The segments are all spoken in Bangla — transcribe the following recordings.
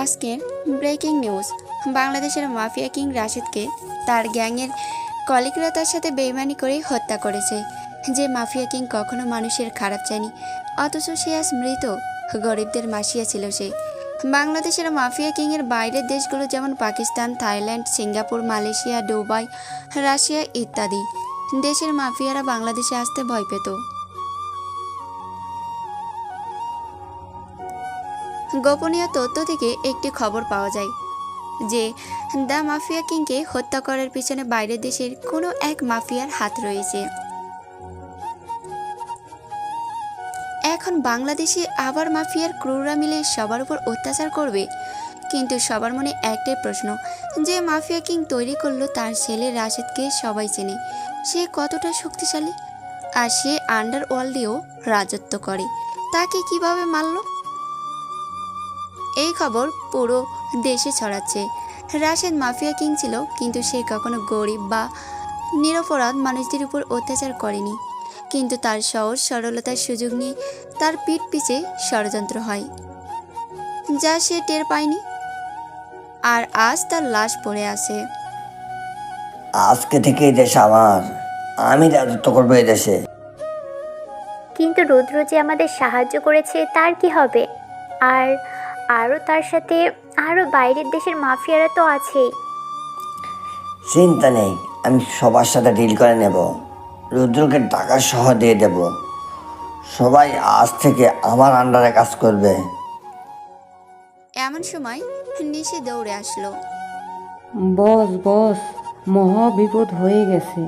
আজকের ব্রেকিং নিউজ। বাংলাদেশের মাফিয়া কিং রাশেদকে তার গ্যাংয়ের কলিগরা তার সাথে বেইমানি করে হত্যা করেছে। যে মাফিয়া কিং কখনো মানুষের খারাপ চায়নি, অথচ সে আজ মৃত। গরিবদের মাসিয়া ছিল সে। বাংলাদেশের মাফিয়া কিংয়ের বাইরের দেশগুলো যেমন Pakistan, Thailand, Singapore, Malaysia, Dubai, Russia ইত্যাদি দেশের মাফিয়ারা বাংলাদেশে আসতে ভয় পেত। গোপনীয় তথ্য থেকে একটি খবর পাওয়া যায় যে দ্য মাফিয়া কিংকে হত্যা করার পিছনে বাইরের দেশের কোনো এক মাফিয়ার হাত রয়েছে। এখন বাংলাদেশে আবার মাফিয়ার ক্রুররা মিলে সবার উপর অত্যাচার করবে। কিন্তু সবার মনে একটাই প্রশ্ন, যে মাফিয়া কিং তৈরি করলো তার ছেলে রাশেদকে সবাই চেনে। সে কতটা শক্তিশালী, আর সে আন্ডারওয়ার্ল্ডেও রাজত্ব করে। তাকে কিভাবে মারল? এই খবর পুরো দেশে ছড়াচ্ছে। রাশেদ মাফিয়া কিং ছিল, কিন্তু সে কখনো গরিব বা নিরপরাধ মানুষদের উপর অত্যাচার করেনি। কিন্তু তার সহজ সরলতার সুযোগ নিয়ে তার পিঠ পিছে ষড়যন্ত্র হয়, যা সে টের পায়নি। আর আজ তার লাশ পড়ে আছে। আজকে থেকে এই দেশ আমার, আমি রাজত্ব করবো এই দেশে। কিন্তু রুদ্র যে আমাদের সাহায্য করেছে, তার কি হবে? আর আরও তার সাথে আরও বাইরের দেশের মাফিয়ারা তো আছেই। চিন্তা নেই, আমি সবার সাথে ডিল করে নেব। রুদ্রকে টাকা সহ দিয়ে দেব। সবাই আজ থেকে আমার আন্ডারে কাজ করবে। এমন সময় নিশি দৌড়ে আসলো। বস বস, মহা বিপদ হয়ে গেছে।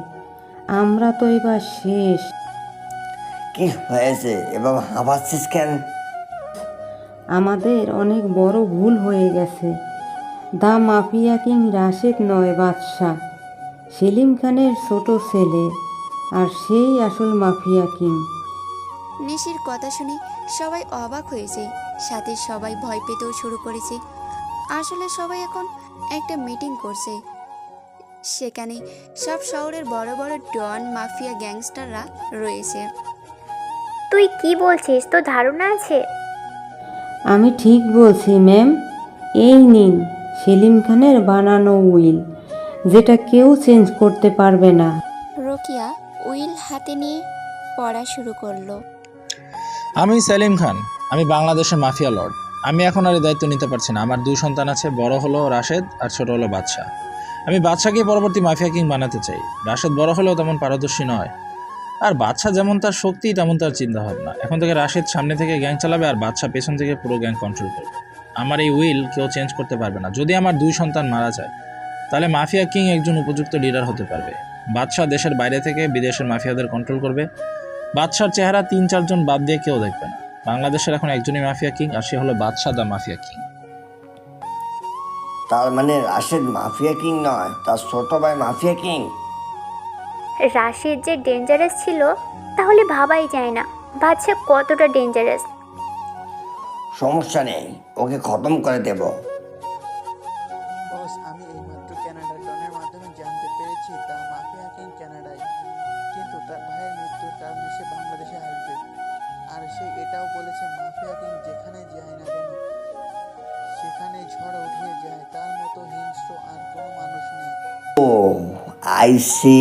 আমরা তো এবার শেষ। কি হয়েছে এবং হাঁপাচ্ছিস কেন? আমাদের অনেক বড় ভুল হয়ে গেছে। দা মাফিয়া কিং রাশেদ নয়, বাদশাহ সেলিম খানের ছোট ছেলে, আর সেই আসল মাফিয়া কিং। নিশির কথা শুনে সবাই অবাক হয়েছে, সাথে সবাই ভয় পেতেও শুরু করেছে। আসলে সবাই এখন একটা মিটিং করছে। সেখানে সব শহরের বড় বড় ডন, মাফিয়া, গ্যাংস্টাররা রয়েছে। তুই কি বলছিস? তো ধারণা আছে? আমি ঠিক বলছি ম্যাম। এই নিন সেলিম খানের বানানো উইল, যেটা কেউ চেঞ্জ করতে পারবে না। রোকিয়া উইল হাতে নিয়ে পড়া শুরু করলো। আমি সেলিম খান, আমি বাংলাদেশের মাফিয়া লর্ড। আমি এখন আর এই দায়িত্ব নিতে পারছি না। আমার 2 সন্তান আছে, বড় হলো রাশেদ আর ছোট হলো বাদশাহ। আমি বাদশাকে পরবর্তী মাফিয়া কিং বানাতে চাই। রাশেদ বড় হলেও তেমন পারদর্শী নয়, আর বাদশাহ যেমন তার শক্তি তেমন তার চিন্তাভাবনা। এখন থেকে রাশেদ সামনে থেকে গ্যাং চালাবে, আর বাদশাহ পেছন থেকে পুরো গ্যাং কন্ট্রোল করবে। আমার এই উইল কেউ চেঞ্জ করতে পারবে না। যদি আমার 2 সন্তান মারা যায়, তাহলে মাফিয়া কিং একজন উপযুক্ত লিডার হতে পারবে। বাদশাহ দেশের বাইরে থেকে বিদেশের মাফিয়াদের কন্ট্রোল করবে। বাদশার চেহারা 3-4 জন বাদ দিয়ে কেউ দেখবে না। বাংলাদেশের এখন একজনই মাফিয়া কিং, আর সে হলো বাদশাহ দা মাফিয়া কিং। তার মানে রাশেদ মাফিয়া কিং নয়, তার ছোট ভাই মাফিয়া কিং। রাশেদ যে ডেঞ্জারাস ছিল, তাহলে ভাবাই যায় না বাচ্চা কতটা ডেঞ্জারাস। সমস্যা নেই, ওকে খতম করে দেব। বস, আমি এইমাত্র ক্যানাডার ডনের মাধ্যমে জানতে পেরেছি দ্য মাফিয়া কিং কানাডায়, কিন্তু তার ভাইয়ের মৃত্যুর কারণে সে বাংলাদেশে আসবে। আর সে এটাও বলেছে মাফিয়া কিং যেখানে যায় না কেন সেখানে ঝড় উঠিয়ে যায়। তার মতো হিংস্র আর কোনো মানুষ নেই। ও আই সি,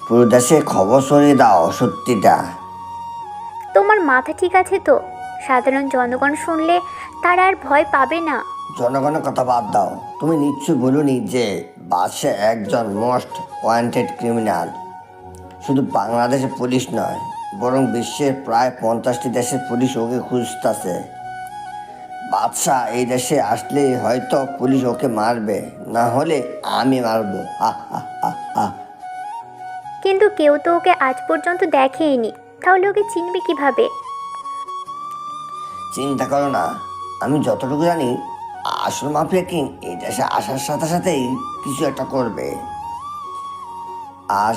পুরো দেশে খবর ছড়িয়ে দাও সত্যিটা। তোমার মাথা ঠিক আছে তো? সাধারণ জনগণ শুনলে তারা আর ভয় পাবে না। জনগণের কথা বাদ দাও, তুমি নিশ্চয়ই বলুনি যে বাদশাহ একজন মোস্ট ওয়ান্টেড ক্রিমিনাল। শুধু বাংলাদেশের পুলিশ নয়, বরং বিশ্বের প্রায় 50টি দেশের পুলিশ ওকে খুঁজতেছে। বাদশাহ এই দেশে আসলে হয়তো পুলিশ ওকে মারবে, না হলে আমি মারবো। হা হা হা হা। কিন্তু কেউ তো ওকে আজ পর্যন্ত দেখেইনি, তাহলে ওকে চিনবে কিভাবে? চিন্তা করো না, আমি যতটুকু জানি আসল মাফিয়া কিং এই দেশে আসার সাথে সাথেই কিছু একটা করবে। আর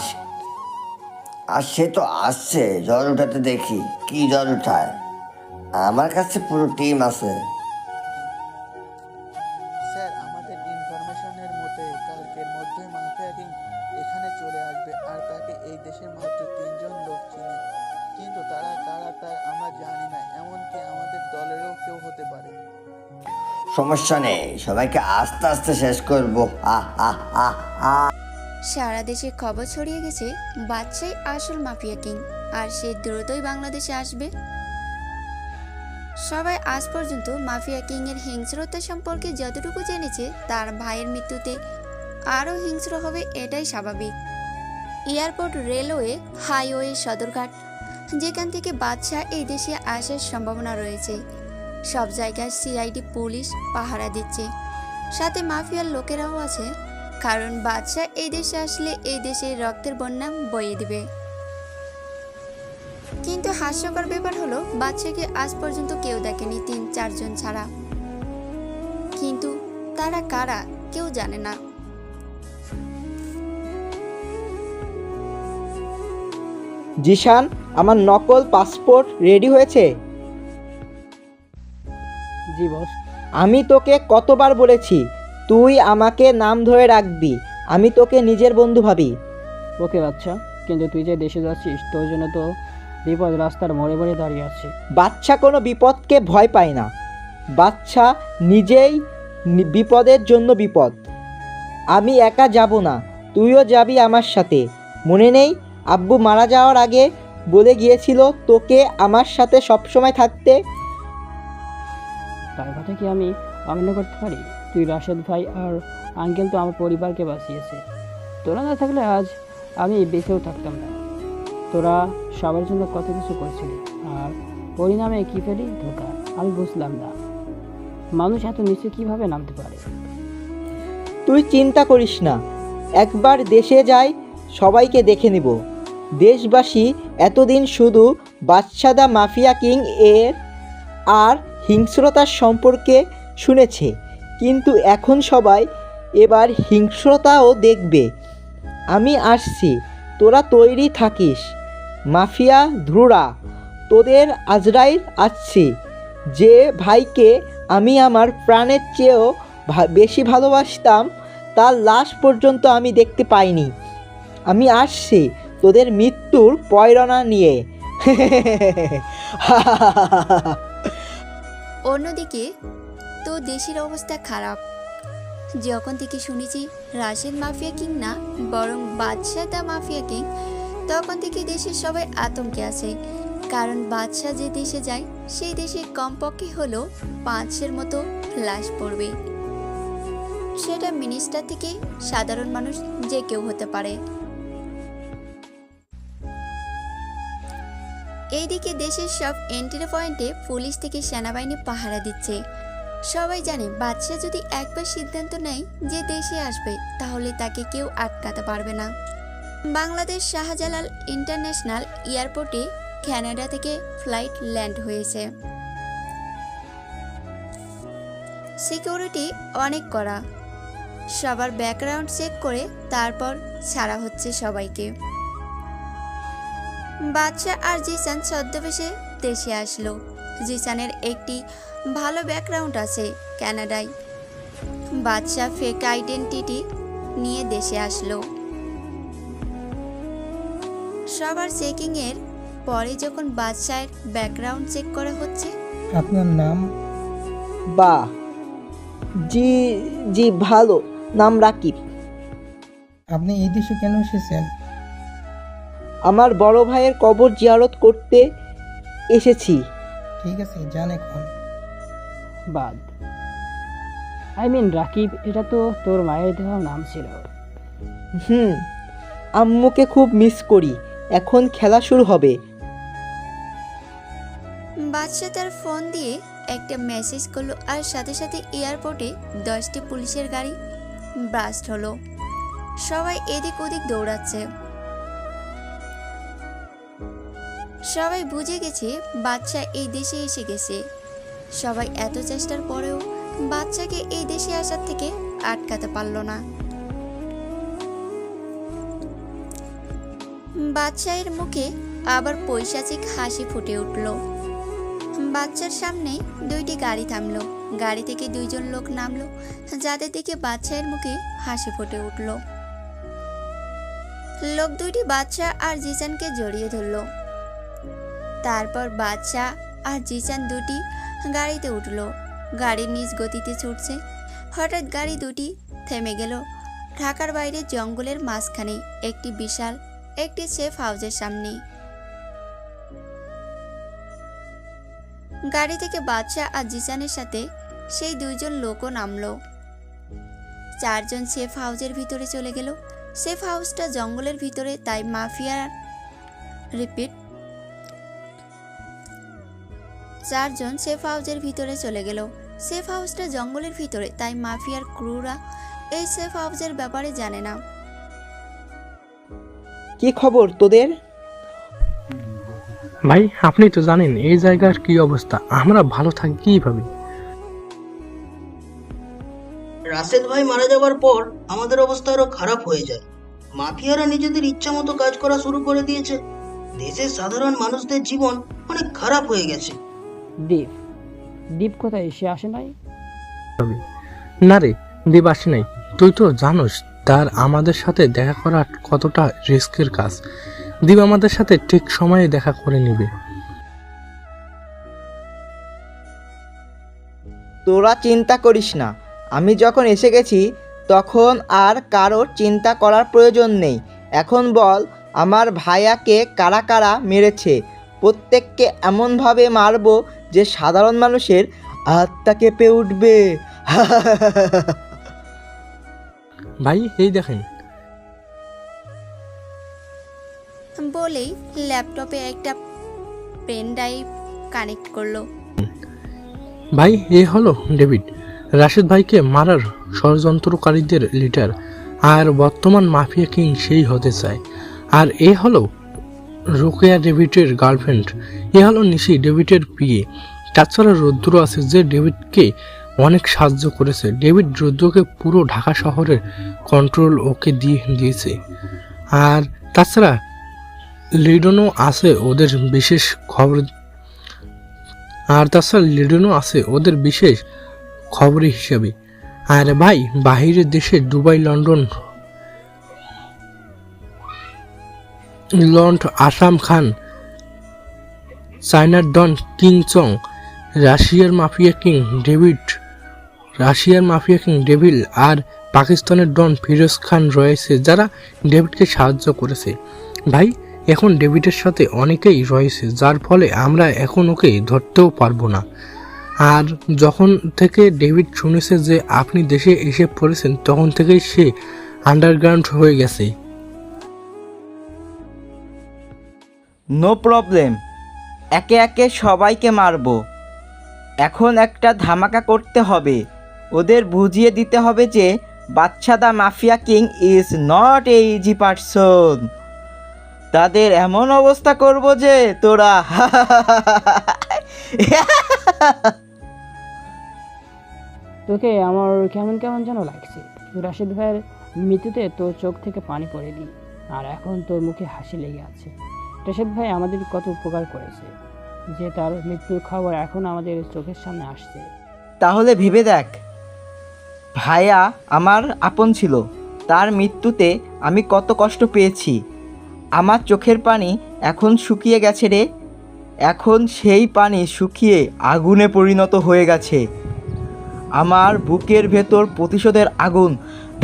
আর সে তো আসছে, জ্বর উঠাতে। দেখি কি জ্বর উঠায়। আমার কাছে পুরো টিম আছে। স্যার, আমাদের ইনফরমেশনের মতে কালকের মধ্যেই মাফিয়া কিং এখানে চলে আসবে, আর তাকে এই দেশে মাত্র 3 জন লোক চিনে। কিন্তু তারা কারা তা আমরা জানি না, এমনকি আমাদের দলেরও কেউ হতে পারে। সমস্যা নেই, সবাইকে আস্তে আস্তে শেষ করবো। আহ আহ আহ আহ সারা দেশে খবর ছড়িয়ে গেছে বাদশাই আসল মাফিয়া কিং, আর সে দ্রুতই বাংলাদেশে আসবে। সবাই আজ পর্যন্ত মাফিয়া কিং এর হিংস্রতা সম্পর্কে যতটুকু জেনেছে, তার ভাইয়ের মৃত্যুতে আরও হিংস্র হবে এটাই স্বাভাবিক। এয়ারপোর্ট, রেলওয়ে, হাইওয়ে, সদরঘাট, যেখান থেকে বাদশাহ এই দেশে আসার সম্ভাবনা রয়েছে, সব জায়গায় সিআইডি পুলিশ পাহারা দিচ্ছে। সাথে মাফিয়ার লোকেরাও আছে, কারণ বাদশাহ এই দেশে আসলে এই দেশে রক্তের বন্যা বয়ে দিবে। কিন্তু হাস্যকর ব্যাপার হলো, বাদশাকে আজ পর্যন্ত কেউ দেখেনি 3-4 জন ছাড়া। কিন্তু তারা কারা কেউ জানে না। জিশান, আমার নকল পাসপোর্ট রেডি হয়েছে? জি বস। আমি তোকে কতবার বলেছি তুই আমাকে নাম ধরে রাখবি, আমি তোকে নিজের বন্ধু ভাবি। ওকে বাচ্চা, কিন্তু তুই যে দেশে যাচ্ছিস তোর জন্য তো বিপদ রাস্তার মোড়ে মোড়ে দাঁড়িয়ে আছে। বাচ্চা কোনো বিপদকে ভয় পায় না, বাচ্চা নিজেই বিপদের জন্য বিপদ। আমি একা যাব না, তুইও যাবি আমার সাথে। মনে নেই আব্বু মারা যাওয়ার আগে বলে গিয়েছিল তোকে আমার সাথে সবসময় থাকতে? তার কথা কি আমি অমান্য করতে পারি? তুই রাশেদ ভাই আর আঙ্কেল তো আমার পরিবারকে বাঁচিয়েছে। তোরা না থাকলে আজ আমি বেঁচেও থাকতাম না। তোরা সবার জন্য কত কিছু করছিলি, আর পরিণামে কি ফেলি? ধোকা। আমি বুঝলাম না মানুষ এত নিচে কিভাবে নামতে পারে। তুই চিন্তা করিস না, একবার দেশে যাই, সবাইকে দেখে নিব। দেশবাসী এতদিন শুধু বাদশাদা মাফিয়া কিং এর আর হিংস্রতার সম্পর্কে শুনেছে, কিন্তু এখন সবাই এবার হিংস্রতাও দেখবে। আমি আসছি, তোরা তৈরি থাকিস। মাফিয়া ধ্রুরা, তোদের আজরাইল আসছি। যে ভাইকে আমি আমার প্রাণের চেয়েও বেশি ভালোবাসতাম, তার লাশ পর্যন্ত আমি দেখতে পাইনি। আমি আসছি তোদের মৃত্যুর পয়রণা নিয়ে। অন্যদিকে তো দেশের অবস্থা খারাপ। যখন থেকে শুনেছি রাশেদ মাফিয়া কিং না, বরং বাদশাহ দা মাফিয়া কিং, তখন থেকে দেশের সবাই আতঙ্কে আছে। কারণ বাদশাহ যে দেশে যায়, সেই দেশে কমপক্ষে হলো 500-এর মতো লাশ পড়বে। সেটা মিনিস্টার থেকে সাধারণ মানুষ যে কেউ হতে পারে। এইদিকে দেশের সব এন্ট্রি পয়েন্টে পুলিশ থেকে সেনাবাহিনী পাহারা দিচ্ছে। সবাই জানে বাদশাহ যদি একবার সিদ্ধান্ত নেয় যে দেশে আসবে, তাহলে তাকে কেউ আটকাতে পারবে না। বাংলাদেশ শাহজালাল ইন্টারন্যাশনাল এয়ারপোর্টে কানাডা থেকে ফ্লাইট ল্যান্ড হয়েছে। সিকিউরিটি অনেক কড়া, সবার ব্যাকগ্রাউন্ড চেক করে তারপর ছাড়া হচ্ছে সবাইকে। বাদশাহ আর জিসান ছদ্মবেশে দেশে আসলো। জিসানের একটি ভালো ব্যাকগ্রাউন্ড আছে কানাডায়। বাদশাহ ফেক আইডেন্টিটি নিয়ে দেশে আসলো। সবার চেকিং এর পরে যখন বাদশাহের ব্যাকগ্রাউন্ড চেক করা হচ্ছে। আপনার নাম? বা জি জি ভালো, নাম রাকিব। আপনি এই দেশে কেন এসেছেন? আমার বড় ভাইয়ের কবর জিয়ারত করতে এসেছি। ঠিক আছে, যান এখন। বাদ রাকিব, এটা তো তোর মায়ের দেওয়া নাম ছিল। আম্মুকে খুব মিস করি। এখন খেলা শুরু হবে। বাদশাহ তার ফোন দিয়ে একটা মেসেজ করলো, আর সাথে সাথে এয়ারপোর্টে 10টি পুলিশের গাড়ি ব্লাস্ট হলো। সবাই এদিক ওদিক দৌড়াচ্ছে। সবাই বুঝে গেছে বাদশাহ এই দেশে এসে গেছে। সবাই এত চেষ্টার পরেও বাদশাকে এই দেশে আসার থেকে আটকাতে পারল না। বাদশাহের মুখে আবার পৈশাচিক হাসি ফুটে উঠল। বাচ্চার সামনে 2টি গাড়ি থামলো। গাড়ি থেকে 2 জন লোক নামলো, যাদের দিকে বাদশাহের মুখে হাসি ফুটে উঠল। লোক 2টি বাদশাহ আর জিসানকে জড়িয়ে ধরল। তারপর বাদশাহ আর জিসান 2টি গাড়িতে উঠল। গাড়ির নিজ গতিতে ছুটছে। হঠাৎ গাড়ি দুটি থেমে গেল ঢাকার বাইরে জঙ্গলের মাঝখানে একটি বিশাল একটি সেফ হাউসের সামনে। গাড়ি থেকে বাদশা আর জিসানের সাথে সেই দুইজন লোকও নামলো। চারজন সেফ হাউসের ভিতরে চলে গেল। সেফ হাউসটা জঙ্গলের ভিতরে, তাই মাফিয়ার চারজন সেফ হাউসের ভিতরে চলে গেল। সেফ হাউসটা জঙ্গলের ভিতরে, তাই মাফিয়ার ক্রুরা এই সেফ হাউসের ব্যাপারে জানে না। কি খবর তোদের? ভাই আপনি তো জানেন এই জায়গার কি অবস্থা, আমরা ভালো থাকি কিভাবে? রাশেদ ভাই মারা যাওয়ার পর আমাদের অবস্থা আরো খারাপ হয়ে যায়। মাফিয়ারা নিজেদের ইচ্ছা মতো কাজ করা শুরু করে দিয়েছে। দেশের সাধারণ মানুষদের জীবন অনেক খারাপ হয়ে গেছে। দীপ কোথায়? সে আসে নাই? না রে, দেব আসে নাই। তুই তো জানোস তার আমাদের সাথে দেখা করা কতটা রিস্কের কাজ। দীপ আমাদের সাথে ঠিক সময়ে দেখা করে নেবে। তোরা চিন্তা করিস না, আমি যখন এসে গেছি তখন আর কারোর চিন্তা করার প্রয়োজন নেই। এখন বল, আমার ভাইয়াকে কারা কারা মেরেছে? প্রত্যেককে এমনভাবে মারবো যে সাধারণ মানুষের আত্মা কেঁপে উঠবে। ভাই এই দেখেন। বলেই ল্যাপটপে একটা পেন ড্রাইভ কানেক্ট করলো। ভাই এ হলো ডেভিড, রাশেদ ভাইকে মারার ষড়যন্ত্রকারীদের লিডার, আর বর্তমান মাফিয়া কিং সেই হতে চায়। আর এ হলো রোকেয়া, ডেভিডের গার্লফ্রেন্ড। এ হলো নিশি, ডেভিডের বিয়ে। তাছাড়া রুদ্র আছে, যে ডেভিডকে অনেক সাহায্য করেছে। ডেভিড রুদ্রকে পুরো ঢাকা শহরের কন্ট্রোল ওকে দিয়েছে। আর তাছাড়া লিডনও আছে ওদের বিশেষ খবর। হিসাবে। আর ভাই বাহিরের দেশে দুবাই, লন্ডন, আসাম খান, চায়নার ডন কিং চং, রাশিয়ার মাফিয়া কিং ডেভিল আর পাকিস্তানের ডন ফিরোজ খান রয়েছে, যারা ডেভিডকে সাহায্য করেছে। ভাই এখন ডেভিডের সাথে অনেকেই রয়েছে, যার ফলে আমরা এখন ওকে ধরতেও পারবো না। আর যখন থেকে ডেভিড শুনেছে যে আপনি দেশে এসে পড়েছেন, তখন থেকেই সে আন্ডারগ্রাউন্ড হয়ে গেছে। নো প্রবলেম, একে একে সবাইকে মারবো। এখন একটা ধামাকা করতে হবে, ওদের বুঝিয়ে দিতে হবে যে Badsha the mafia king is not a easy person. তাদের এমন অবস্থা করব যে তোরা তোকে আমার কেমন কেমন যেন লাগছে। রাশেদ ভাইয়ের মৃত্যুতে তোর চোখ থেকে পানি পড়ে দিই, আর এখন তোর মুখে হাসি লেগে আছে। রাশেদ ভাই আমাদের কত উপকার করেছে, যে তার মৃত্যুর খবর এখন আমাদের চোখের সামনে আসছে। তাহলে ভেবে দেখ, ভাইয়া আমার আপন ছিল, তার মৃত্যুতে আমি কত কষ্ট পেয়েছি। আমার চোখের পানি এখন শুকিয়ে গেছে রে। এখন সেই পানি শুকিয়ে আগুনে পরিণত হয়ে গেছে। আমার বুকের ভেতর প্রতিশোধের আগুন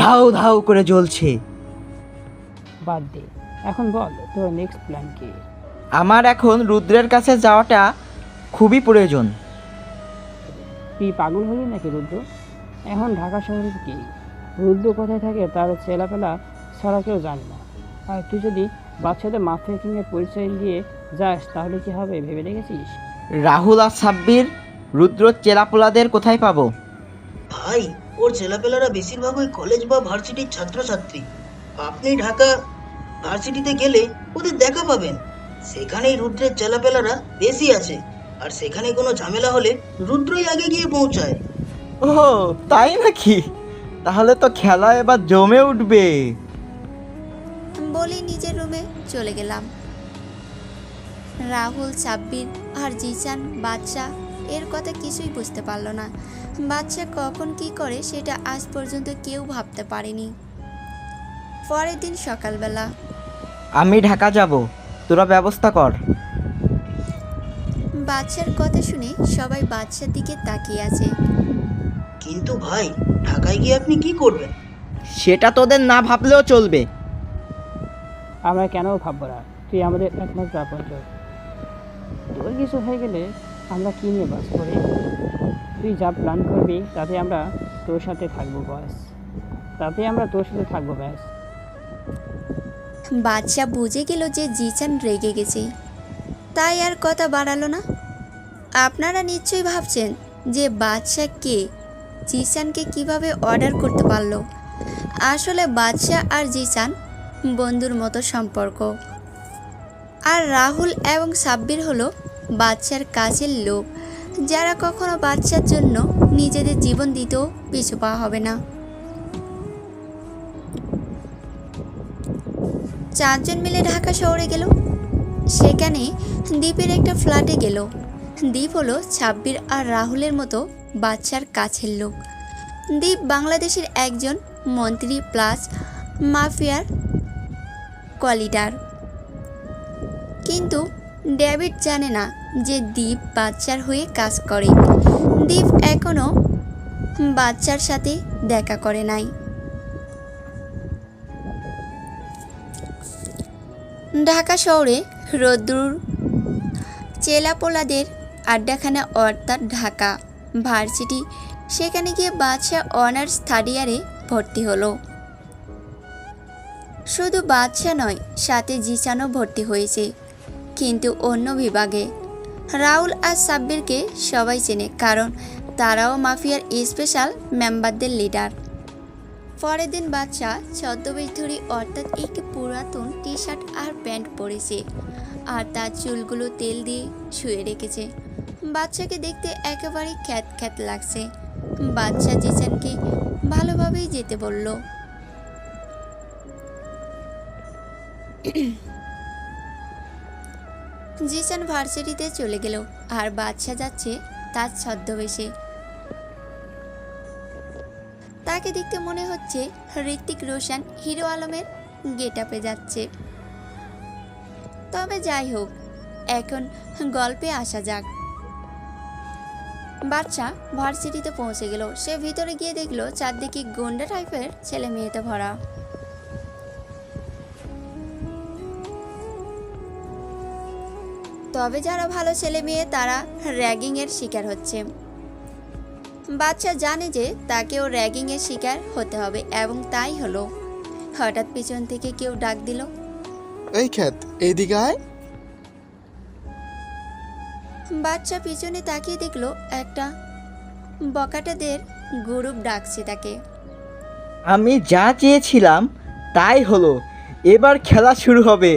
ধাউ ধাউ করে জ্বলছে। বাদ দে, এখন বল তোর নেক্সট প্ল্যান কি? আমার এখন রুদ্রের কাছে যাওয়াটা খুবই প্রয়োজন। তুই পাগল হলি নাকি রুদ্র? এখন ঢাকা শহরের কি রুদ্র কোথায় থাকে তার ছেলেপেলা ছাড়া কেউ জানে না। আর তুই যদি বাচ্চাদের মাফিয়া কিংয়ের পরিচয় দিয়ে যাস তাহলে কি হবে ভেবে দেখেছিস? রাহুল আর সাব্বির, রুদ্র চেলাপোলাদের কোথায় পাবো? ভাই, ওর ছেলেপেলারা বেশিরভাগ ওই কলেজ বা ভার্সিটির ছাত্রছাত্রী। আপনি ঢাকা ভার্সিটিতে গেলে ওদের দেখা পাবেন। সেখানেই রুদ্রের ছেলেপেলারা বেশি আছে, আর সেখানে কোনো ঝামেলা হলে রুদ্রই আগে গিয়ে পৌঁছায়। ও তাই নাকি? তাহলে তো খেলা এবার জমে উঠবে। বলে নিজের রুমে চলে গেলাম। রাহুল, সাব্বির আর জিসান, বাদশা এর কথা কিছুই বুঝতে পারলো না। বাদশা কখন কি করে সেটা আজ পর্যন্ত কেউ ভাবতে পারেনি। পরের দিন সকালবেলা আমি ঢাকা যাব, তোরা ব্যবস্থা কর। বাদশার কথা শুনে সবাই বাদশার দিকে তাকিয়ে আছে। কিন্তু ভাই, ঢাকায় গিয়ে আপনি কি করবেন? সেটা তোদের না ভাবলেও চলবে। আমরা কেন ভাববো না? তুই আমাদের একমাত্র আপনজন। তোর কিছু হয়ে গেলে আমরা কী নিয়ে বাস করি? তুই যা প্ল্যান করবি তাতে আমরা তোর সাথে থাকবো ব্যাস। বাদশা বুঝে গেল যে জিচান রেগে গেছে, তাই আর কথা বাড়ালো না। আপনারা নিশ্চয়ই ভাবছেন যে বাদশা কে, জিচানকে কিভাবে অর্ডার করতে পারলো। আসলে বাদশা আর জিচান বন্ধুর মতো সম্পর্ক। আর রাহুল এবং সাব্বির হলো বাদশার কাছের লোক, যারা কখনো বাদশার জন্য নিজেদের জীবন দিতেও পিছু পা হবে না। চারজন মিলে ঢাকা শহরে গেল। সেখানে দ্বীপের একটা ফ্ল্যাটে গেল। দ্বীপ হলো সাব্বির আর রাহুলের মতো বাদশার কাছের লোক। দ্বীপ বাংলাদেশের একজন মন্ত্রী প্লাস মাফিয়ার কোয়ালিডার। কিন্তু ডেভিড জানে না যে দ্বীপ বাদশার হয়ে কাজ করে। দ্বীপ এখনও বাদশার সাথে দেখা করে নাই। ঢাকা শহরে রোদ্রুর চেলাপোলাদের আড্ডাখানা অর্থাৎ ঢাকা ভার্সিটি, সেখানে গিয়ে বাদশা অনার্স থার্ড ইয়ারে ভর্তি হলো। শুধু বাদশা নয়, সাথে জিসানও ভর্তি হয়েছে, কিন্তু অন্য বিভাগে। রাহুল আর সাব্বিরকে সবাই চেনে, কারণ তারাও মাফিয়ার স্পেশাল মেম্বারদের লিডার। পরের দিন বাদশা ছদ্মবেশ ধরে অর্থাৎ একটি পুরাতন টি শার্ট আর প্যান্ট পরেছে, আর তার চুলগুলো তেল দিয়ে শুয়ে রেখেছে। বাদশাকে দেখতে একেবারে খ্যাত খ্যাত লাগছে। বাদশা জিসানকে ভালোভাবেই যেতে বলল। জিসান ভার্সিটিতে চলে গেল, আর বাদশা যাচ্ছে তার ছদ্মবেশে। তাকে দেখতে মনে হচ্ছে ঋত্বিক রোশন হিরো আলমের গেটআপে যাচ্ছে। তবে যাই হোক, এখন গল্পে আসা যাক। বাদশা ভার্সিটিতে পৌঁছে গেল। সে ভিতরে গিয়ে দেখলো চারদিকে গুন্ডা টাইপের ছেলে মেয়েতে ভরা। তবে যারা ভালো ছেলে মেয়ে তারা র্যাগিংয়ের শিকার হচ্ছে। বাদশা জানে যে তাকেও র্যাগিংয়ের শিকার হতে হবে, এবং তাই হলো। হঠাৎ পিছন থেকে কেউ ডাক দিল, এই খ্যাত, এইদিকে আয়। বাদশা পিছনে তাকিয়ে দেখলো একটা বকাটেদের গ্রুপ ডাকছে তাকে। আমি যা চেয়েছিলাম তাই হলো, এবার খেলা শুরু হবে।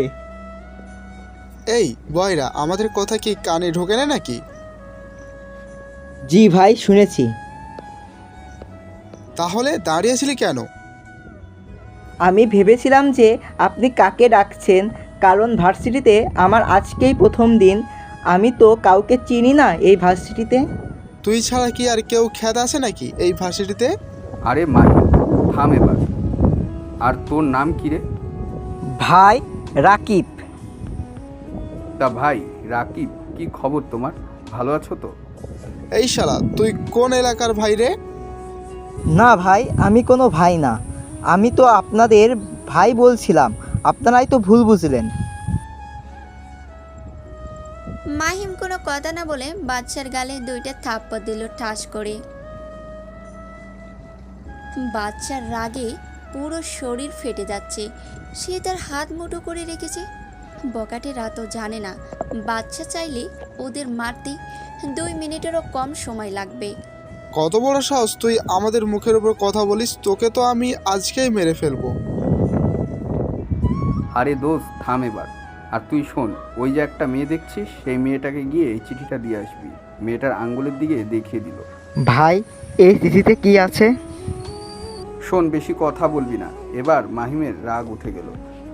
এই বয়রা, আমাদের কথা কি কানে ঢোকে না নাকি? জি ভাই, শুনেছি। তাহলে দাঁড়িয়েছিলি কেন? আমি ভেবেছিলাম যে আপনি কাকে ডাকছেন, কারণ ভার্সিটিতে আমার আজকেই প্রথম দিন। আমি তো কাউকে চিনি না এই ভার্সিটিতে। তুই ছাড়া কি আর কেউ খ্যাত আছে নাকি এই ভার্সিটিতে? আরে মাহি, থাম এবার। আর তোর নাম কি রে? ভাই রাকিব। তা ভাই রাকিব, কি খবর তোমার? ভালো আছো তো? এই শালা, তুই কোন এলাকার ভাই রে? না ভাই, আমি কোনো ভাই না। আমি তো আপনাদের ভাই বলছিলাম, আপনারাই তো ভুল বুঝলেন। মাহিম কোনো কথা না বলে বাদশার গালে দুইটা থাপ্পড় দিল ঠাস করে। বাদশার রাগে পুরো শরীর ফেটে যাচ্ছে। সে তার হাত মুঠো করে রেখেছে। বকাটে রাতও জানে না বাদশা চাইলে ওদের মারতে 2 মিনিটেরও কম সময় লাগবে। কত বড় সাহস তুই আমাদের মুখের উপর কথা বলিস? তোকে তো আমি আজকেই মেরে ফেলবো। আরে দোস্ত, থাম এবার। আর তুই শোন, ওই যে একটা মেয়ে দেখছিস, সেই মেয়েটাকে গিয়ে এই চিঠিটা দিয়ে আসবি। মেয়েটার আঙ্গুলের দিকে দেখিয়ে দিল। ভাই, এই চিঠিতে কি আছে? শোন, বেশি কথা বলবি না। এবার মাহিমের রাগ উঠে গেল।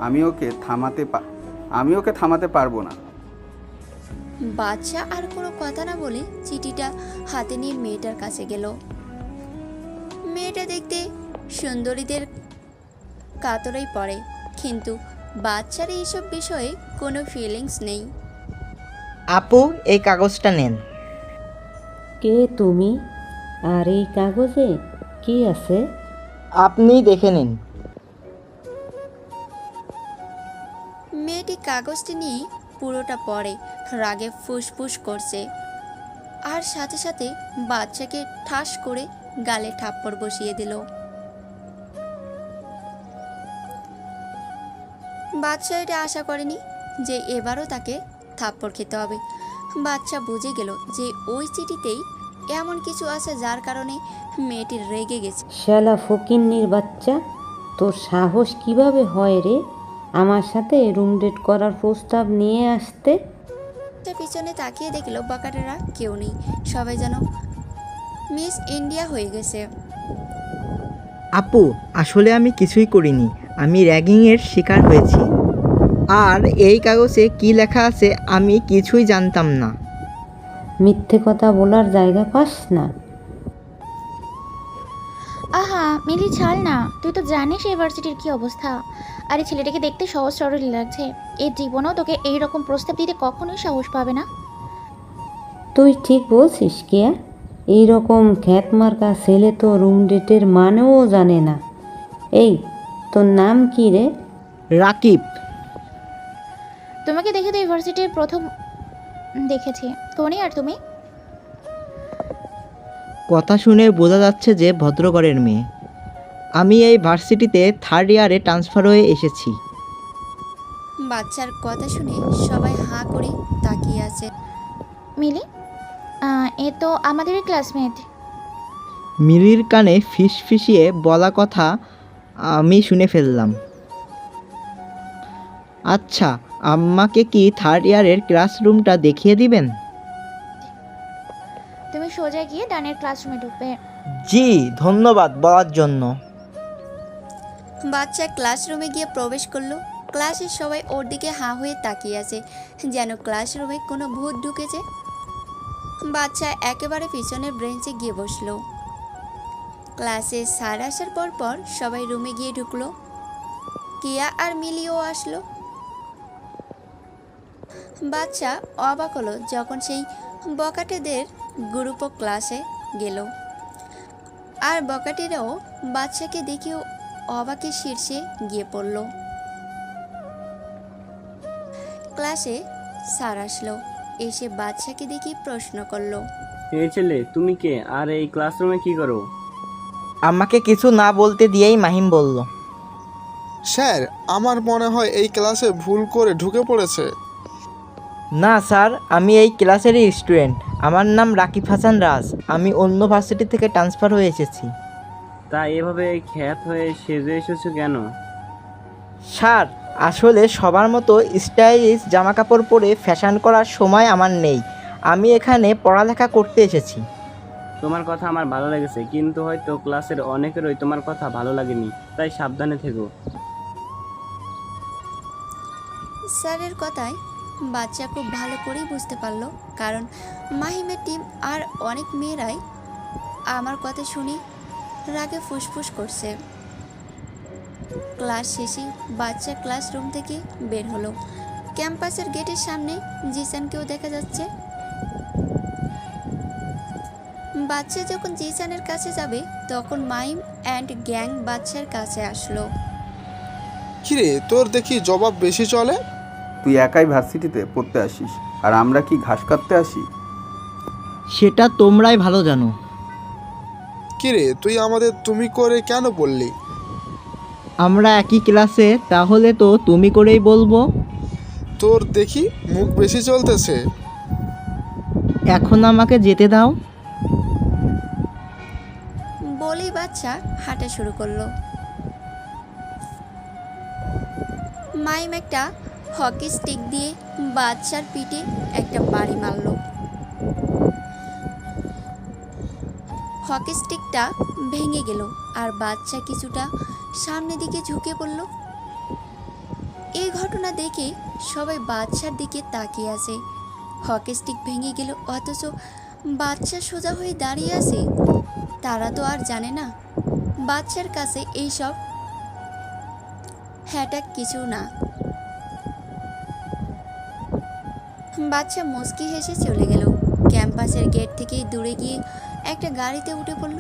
আমি ওকে থামাতে পারবো না। বাদশা আর কোনো কথা না বলে চিঠিটা হাতে নিয়ে মেয়েটার কাছে গেল। মেয়েটা দেখতে সুন্দরীদের কাতরেই পড়ে, কিন্তু বাদশার এইসব বিষয়ে কোনো ফিলিংস নেই। আপু এই কাগজটা নেন। কে তুমি? আর এই কাগজে কি আছে? আপনি দেখে নিন। মেয়েটি কাগজটি নিয়ে পুরোটা পড়ে রাগে ফুসফুস করছে, আর সাথে সাথে বাচ্চাকে ঠাস করে গালে থাপ্পড় বসিয়ে দিল। বাচ্চা এটা আশা করেনি যে এবারও তাকে থাপ্পড় খেতে হবে। বাচ্চা বুঝে গেল যে ওই চিঠিতেই এমন কিছু আছে যার কারণে মেয়েটি রেগে গেছে। শালা ফকিন্নির বাচ্চা, তোর সাহস কিভাবে হয় রে আমার সাথে রুম ডেট করার প্রস্তাব নিয়ে আসতে? পিছনে তাকিয়ে দেখলো বাকাটেরা কেউ নেই, সবাই যেন মিস ইন্ডিয়া হয়ে গেছে। আপু আসলে আমি কিছুই করিনি, আমি র্যাগিংয়ের শিকার হয়েছি। আর এই কাগজে কি লেখা আছে আমি কিছুই জানতাম না। মিথ্যে কথা বলার জায়গা পাস না। আহা মিলি ছাড় না, তুই তো জানিস ইউনিভার্সিটির কি অবস্থা। আর এই ছেলেটাকে দেখতে সহজ সরল লাগছে, এই জীবনেও তোকে এই রকম প্রস্তাব দিতে কখনোই সাহস পাবে না। তুই ঠিক বলছিস কিয়া, এইরকম খ্যাতমার্কা ছেলে তো রুম ডেটের মানেও জানে না। এই তোর নাম কি রে? রাকিব। তোমাকে দেখে তো ইউনিভার্সিটির প্রথম দেখেছি। টনি, আর তুমি? কথা শুনে বোঝা যাচ্ছে যে ভদ্রঘরের মেয়ে। আমি এই ভার্সিটিতে 3rd ইয়ারে ট্রান্সফার হয়ে এসেছি। বাচ্চার কথা শুনে সবাই হাঁ করে তাকিয়ে আছে। মিলি, এ তো আমাদেরই ক্লাসমেট। মিলির কানে ফিসফিসিয়ে বলা কথা আমি শুনে ফেললাম। আচ্ছা, আম্মাকে কি 3rd ইয়ারের ক্লাসরুমটা দেখিয়ে দিবেন? তুমি সোজা গিয়ে ডানের ক্লাসরুমে ঢুকবে। জি, ধন্যবাদ বলার জন্য। বাচ্চা ক্লাসরুমে গিয়ে প্রবেশ করলো। ক্লাসের সবাই ওর দিকে হাঁ হয়ে তাকিয়ে আছে, যেন ক্লাসরুমে কোনো ভূত ঢুকেছে। বাচ্চা একেবারে পিছনের ব্রেঞ্চে গিয়ে বসলো। ক্লাসে স্যার আসার পর সবাই রুমে গিয়ে ঢুকলো। কিয়া আর মিলিও আসলো। বাচ্চা অবাক হলো যখন সেই বকাটেদের গ্রুপও ক্লাসে গেল, আর বকাটেরাও বাচ্চাকে দেখেও অবাকের শীর্ষে গিয়ে পড়ল। ক্লাসে স্যার আসলো, এসে বাচ্চাকে দেখে প্রশ্ন করলো, এই ছেলে তুমি কে, আর এই ক্লাসরুমে কি করো? আমাকে কিছু না বলতে দিয়েই মাহিম বলল, স্যার আমার মনে হয় এই ক্লাসে ভুল করে ঢুকে পড়েছে। না স্যার, আমি এই ক্লাসেরই স্টুডেন্ট। আমার নাম রাকিব হাসান রাজ। আমি অন্য ভার্সিটি থেকে ট্রান্সফার হয়ে এসেছি। তা এভাবে খ্যাত হয়ে সেজে এসেছো কেন? স্যার আসলে সবার মতো স্টাইলিশ জামাকাপড় পরে ফ্যাশন করার সময় আমার নেই। আমি এখানে পড়ালেখা করতে এসেছি। তোমার কথা আমার ভালো লেগেছে, কিন্তু হয়তো ক্লাসের অনেকেরই তোমার কথা ভালো লাগেনি, তাই সাবধানে থেকো। স্যারের কথায় বাচ্চা খুব ভালো করেই বুঝতে পারলো, কারণ মাহিমের টিম আর অনেক মেয়েরাই আমার কথা শুনে রাগে ফুসফুস করছে। ক্লাস শেষে বাচ্চা ক্লাসরুম থেকে বের হলো। ক্যাম্পাসের গেটের সামনে জিসানকেও দেখা যাচ্ছে। বাচ্চা যখন জিসানের কাছে যাবে তখন মাহিম অ্যান্ড গ্যাং বাচ্চার কাছে আসলো। কিরে তোর দেখি জবাব বেশি চলে। তুই একাই ভার্সিটিতে পড়তে আসিস, আর আমরা কি ঘাস কাটতে আসি? সেটা তোমরাই ভালো জানো। কিরে তুই আমাদের তুমি করে কেন বললি? আমরা একই ক্লাসে, তাহলে তো তুমি করেই বলবো। তোর দেখি মুখ বেশি চলতেছে। এখন আমাকে যেতে দাও। বলেই বাচ্চা হাঁটা শুরু করলো। মাইম একটা হকি স্টিক দিয়ে বাচ্চার পিঠে একটা বাড়ি মারলো। হকি স্টিকটা ভেঙে গেল আর বাচ্চা কিছুটা সামনের দিকে ঝুঁকে পড়ল। এই ঘটনা দেখে সবাই বাচ্চার দিকে তাকিয়ে আছে। হকি স্টিক ভেঙে গেল, অথচ বাচ্চা সোজা হয়ে দাঁড়িয়ে আছে। তারা তো আর জানে না বাচ্চার কাছে এইসব হ্যাটাক কিছু না। বাচ্চা মুচকি হেসে চলে গেল। ক্যাম্পাসের গেট থেকেই দূরে গিয়ে একটা গাড়িতে উঠে পড়ল,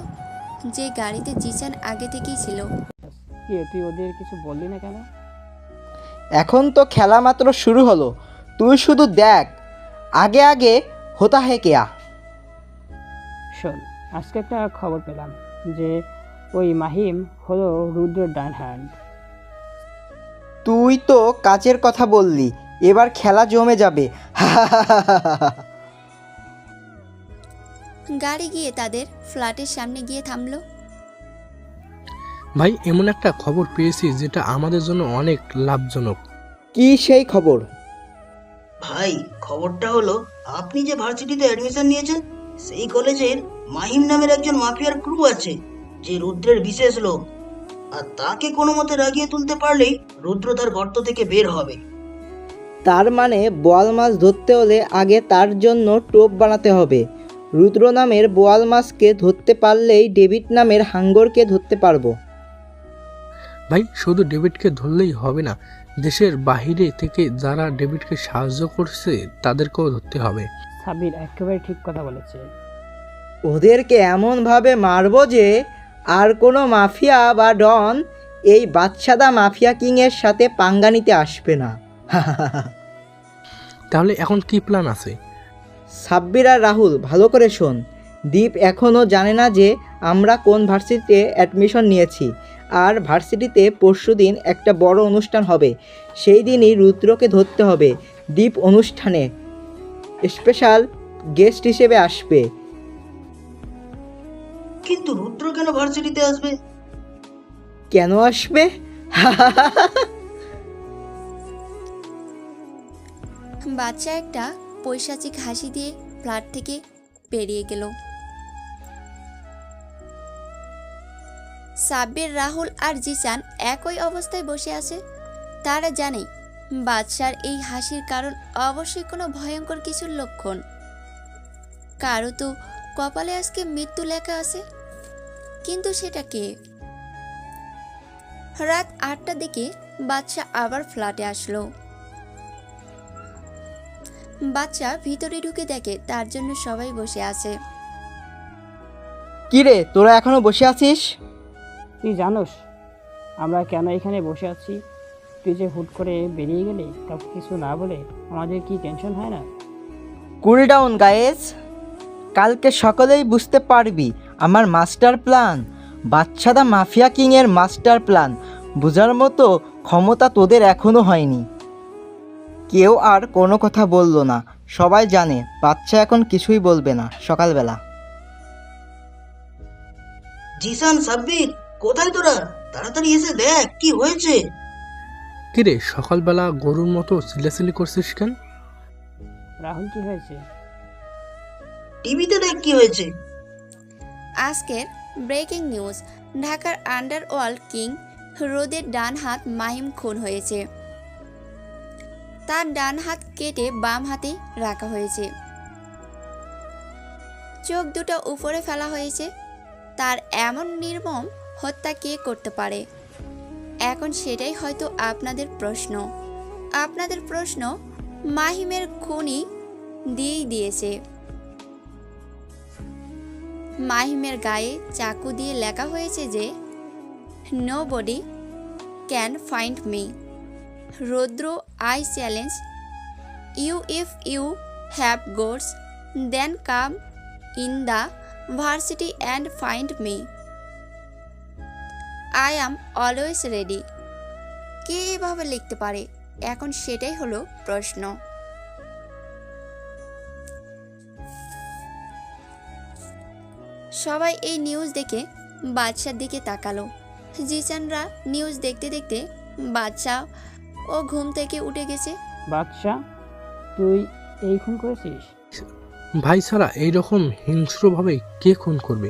যে গাড়িতে জিসান আগে থেকেই ছিল। কি তুই ওদের কিছু বললি না কেন? এখন তো খেলা মাত্র শুরু হলো, তুই শুধু দেখ আগে আগে হোতা হে কেয়া। শোন, আজকে একটা খবর পেলাম যে ওই মাহিম হলো রুদ্রের ডান হ্যান্ড। তুই তো কাজের কথা বললি, এবার খেলা জমে যাবে। গাড়ি গিয়ে তাদের ফ্ল্যাটের সামনে গিয়ে থামলো। ভাই, এমন একটা খবর পেয়েছি যেটা আমাদের জন্য অনেক লাভজনক। কি সেই খবর? ভাই, খবরটা হলো আপনি যে ভার্সিটিতে অ্যাডমিশন নিয়েছেন সেই কলেজের মাহিম নামের একজন মাফিয়ার ক্রু আছে, যে রুদ্রের বিশেষ লোক। আর তাকে কোনো মতে রাগিয়ে তুলতে পারলেই রুদ্র তার গর্ত থেকে বের হবে। তার মানে বোয়াল মাছ ধরতে হলে আগে তার জন্য টোপ বানাতে হবে। রুদ্র নামের বোয়াল মাছকে ধরতে পারলেই ডেভিড নামের হাঙ্গরকে ধরতে পারবো। ভাই, শুধু ডেভিডকে ধরলেই হবে না, দেশের বাহিরে থেকে যারা ডেভিডকে সাহায্য করছে তাদেরকেও ধরতে হবে। সাবির একেবারে ঠিক কথা বলেছে। ওদেরকে এমনভাবে মারবো যে আর কোনো মাফিয়া বা ডন এই বাদশাদা মাফিয়া কিংয়ের সাথে পাঙ্গা নিতে আসবে না। তাহলে এখন কি প্ল্যান আছে? সাব্বির আর রাহুল, ভালো করে শোন। দীপ এখনও জানে না যে আমরা কোন ভার্সিটিতে অ্যাডমিশন নিয়েছি, আর ভার্সিটিতে পরশুদিন একটা বড় অনুষ্ঠান হবে। সেই দিনই রুদ্রকে ধরতে হবে। দীপ অনুষ্ঠানে স্পেশাল গেস্ট হিসেবে আসবে। কিন্তু রুদ্র কেন ভার্সিটিতে আসবে? কেন আসবে? বাচ্চা একটা পৈশাচিক হাসি দিয়ে ফ্ল্যাট থেকে বেরিয়ে গেল। সাব্বির, রাহুল আর জিসান একই অবস্থায় বসে আছে। তারা জানে বাদশার এই হাসির কারণ অবশ্যই কোনো ভয়ঙ্কর কিছুর লক্ষণ। কারো তো কপালে আজকে মৃত্যু লেখা আছে, কিন্তু সেটা কে? রাত 8টার দিকে বাদশা আবার ফ্ল্যাটে আসলো। বাচ্চা ভিতরে ঢুকে দেখে তার জন্য সবাই বসে আছে। কি রে, তোরা এখনো বসে আছিস? তুই জানোস আমরা কেন এখানে বসে আছি? তুই যে হুট করে বেরিয়ে গেলে কাউকে কিছু না বলে, আমাদের কি টেনশন হয় না? কুল ডাউন গাইস, কালকে সকলেই বুঝতে পারবি আমার মাস্টার প্ল্যান, বাদশাদা মাফিয়া কিংয়ের মাস্টার প্ল্যান। বোঝার মতো ক্ষমতা তোদের এখনো হয়নি। কেউ আর কোনো কথা বলল না। সবাই জানে বাচ্চা এখন কিছুই বলবে না সকালবেলা। জিসান, সাব্বির, কোথায় তোরা? তাড়াতাড়ি এসে দেখ কি হয়েছে। কিরে, সকালবেলা গরুর মতো চিল্লাচিল্লি করছিস কেন? রাহুল, কি হয়েছে? টিভিতে দেখ কি হয়েছে। আজকের ব্রেকিং নিউজ, ঢাকার আন্ডারওয়ার্ল্ড কিং রোদের ডান হাত মাহিম খুন হয়েছে। তার ডান হাত কেটে বাম হাতে রাখা হয়েছে, চোখ দুটো উপরে ফেলা হয়েছে। তার এমন নির্মম হত্যা কে করতে পারে? এখন সেটাই হয়তো আপনাদের প্রশ্ন। আপনাদের প্রশ্ন মাহিমের খুনি দিয়েই দিয়েছে। মাহিমের গায়ে চাকু দিয়ে লেখা হয়েছে যে nobody can find me. Rudra, I challenge you, if you have guts then come in the varsity and find me. I am always ready. কে এভাবে লিখতে পারে? এখন সেটাই হলো প্রশ্ন। সবাই এই নিউজ দেখে বাদশার দিকে তাকালো। জিসানরা নিউজ দেখতে দেখতে বাদশা ও ঘুম থেকে উঠে গেছে। বাদশা, তুই এই খুন করেছিস? ভাই ছাড়া এইরকম হিংস্রভাবে কে খুন করবে?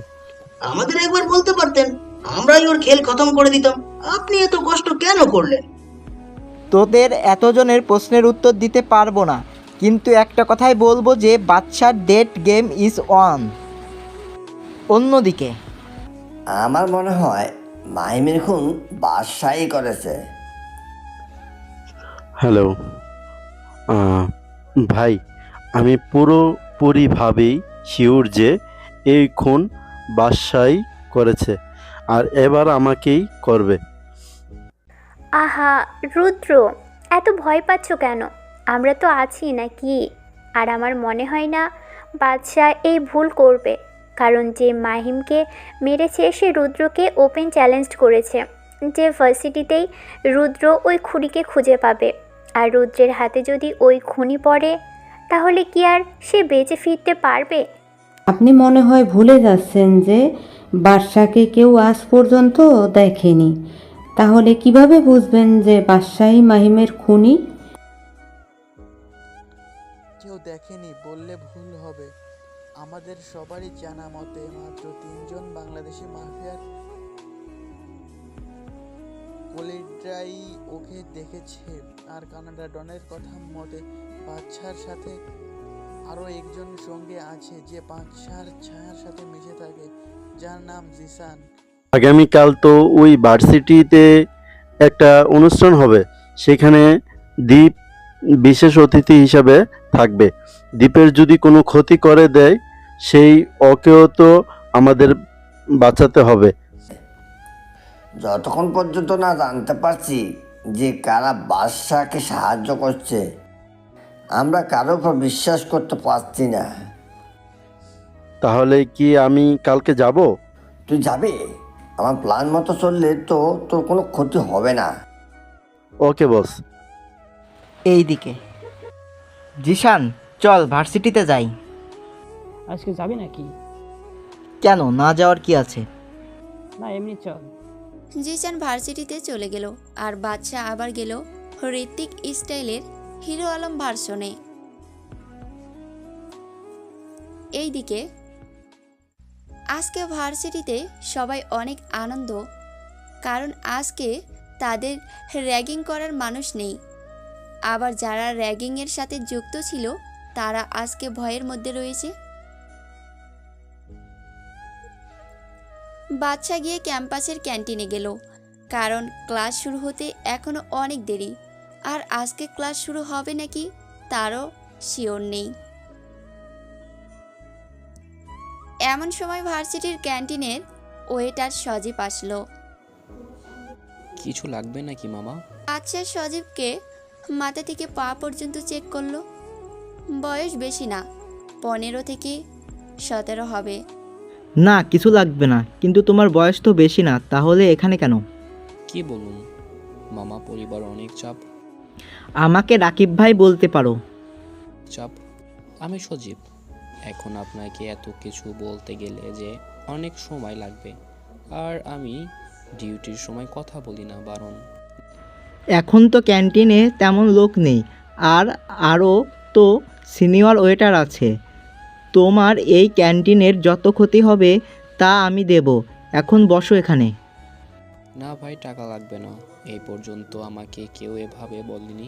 আমাদের একবার বলতে পারতেন, আমরাই ওর খেল খতম করে দিতাম। আপনি এত কষ্ট কেন করলেন? তোদের এতজনের প্রশ্নের উত্তর দিতে পারবো না, কিন্তু একটা কথাই বলবো যে বাদশার ডেট গেম ইজ অন। অন্যদিকে আমার মনে হয় মাহিমের খুন বাদশাই করেছে। হ্যালো ভাই, আমি পুরোপুরিভাবেই শিওর যে এই খুন বাদশাই করেছে, আর এবার আমাকেই করবে। আহা রুদ্র, এত ভয় পাচ্ছ কেন? আমরা তো আছি নাকি? আর আমার মনে হয় না বাদশাহ এই ভুল করবে, কারণ যে মাহিমকে মেরেছে সে রুদ্রকে ওপেন চ্যালেঞ্জ করেছে যে ভার্সিটিতেই রুদ্র ওই খুনিকে খুঁজে পাবে। আর রুদ্রের হাতে যদি ওই খুনি পড়ে তাহলে কি আর সে বেঁচে ফিরতে পারবে? আপনি মনে হয় ভুলে যাচ্ছেন যে বাদশাকে কেউ আজ পর্যন্ত দেখেনি। তাহলে কিভাবে বুঝবেন যে বাদশাহী মাহিমের খুনি? কেউ দেখেনি বললে ভুল হবে। আমাদের সবারই জানা মতে মাত্র 3 জন বাংলাদেশি মাফিয়ার কলিগরাই ওকে দেখেছে। আর কানাডা ডনের কথা মতে বাদশার সাথে আরও একজন সঙ্গে আছে যে বাদশার ছায়ার সাথে মিশে থাকে, যার নাম জিসান। আগামীকাল তো ওই ভার্সিটিতে একটা অনুষ্ঠান হবে, সেখানে দীপ বিশেষ অতিথি হিসাবে থাকবে। দীপের যদি কোনো ক্ষতি করে দেয়, সেই ওকেও তো আমাদের বাঁচাতে হবে। যতক্ষণ পর্যন্ত না জানতে পারছি যে কারা বাদশাকে সাহায্য করছে, আমরা কারোর উপর বিশ্বাস করতে পারছি না। তাহলে কি আমি কালকে যাব? তুই যাবে? আমার প্ল্যান মতো চললে তো তোর কোনো ক্ষতি হবে না। ওকে বস। এইদিকে জিশান, চল ভার্সিটিতে যাই। আজকে যাবি নাকি? কেন, না যাওয়ার কি আছে? না এমনি চল। জিসান ভার্সিটিতে চলে গেল আর বাদশা আবার গেল ঋত্বিক স্টাইলের হিরো আলম ভার্সনে। এইদিকে আজকে ভার্সিটিতে সবাই অনেক আনন্দ, কারণ আজকে তাদের র্যাগিং করার মানুষ নেই। আবার যারা র্যাগিংয়ের সাথে যুক্ত ছিল তারা আজকে ভয়ের মধ্যে রয়েছে। বাদশা গিয়ে ক্যাম্পাসের ক্যান্টিনে গেল, কারণ ক্লাস শুরু হতে এখনও অনেক দেরি, আর আজকে ক্লাস শুরু হবে নাকি তারও শিওর নেই। এমন সময় ভার্সিটির ক্যান্টিনের ওয়েটার সজীব আসলো। কিছু লাগবে নাকি মামা? আচ্ছা, সজীবকে মাথা থেকে পা পর্যন্ত চেক করলো। বয়স বেশি না, 15 থেকে 17 হবে। না কিছু লাগবে না, কিন্তু তোমার বয়স তো বেশি না, তাহলে এখানে কেন? কি বলুন মামা, পরিবার অনেক চাপ। আমাকে রাকিব ভাই বলতে পারো। চাপ? আমি সজীব। এখন আপনাকে এত কিছু বলতে গেলে যে অনেক সময় লাগবে, আর আমি ডিউটির সময় কথা বলি না, বারণ। এখন তো ক্যান্টিনে তেমন লোক নেই, আর আরও তো সিনিয়র ওয়েটার আছে। তোমার এই ক্যান্টিনের যত ক্ষতি হবে তা আমি দেব। এখন বসো এখানে। না ভাই, টাকা লাগবে না। এই পর্যন্ত আমাকে কেউ এভাবে বলেনি।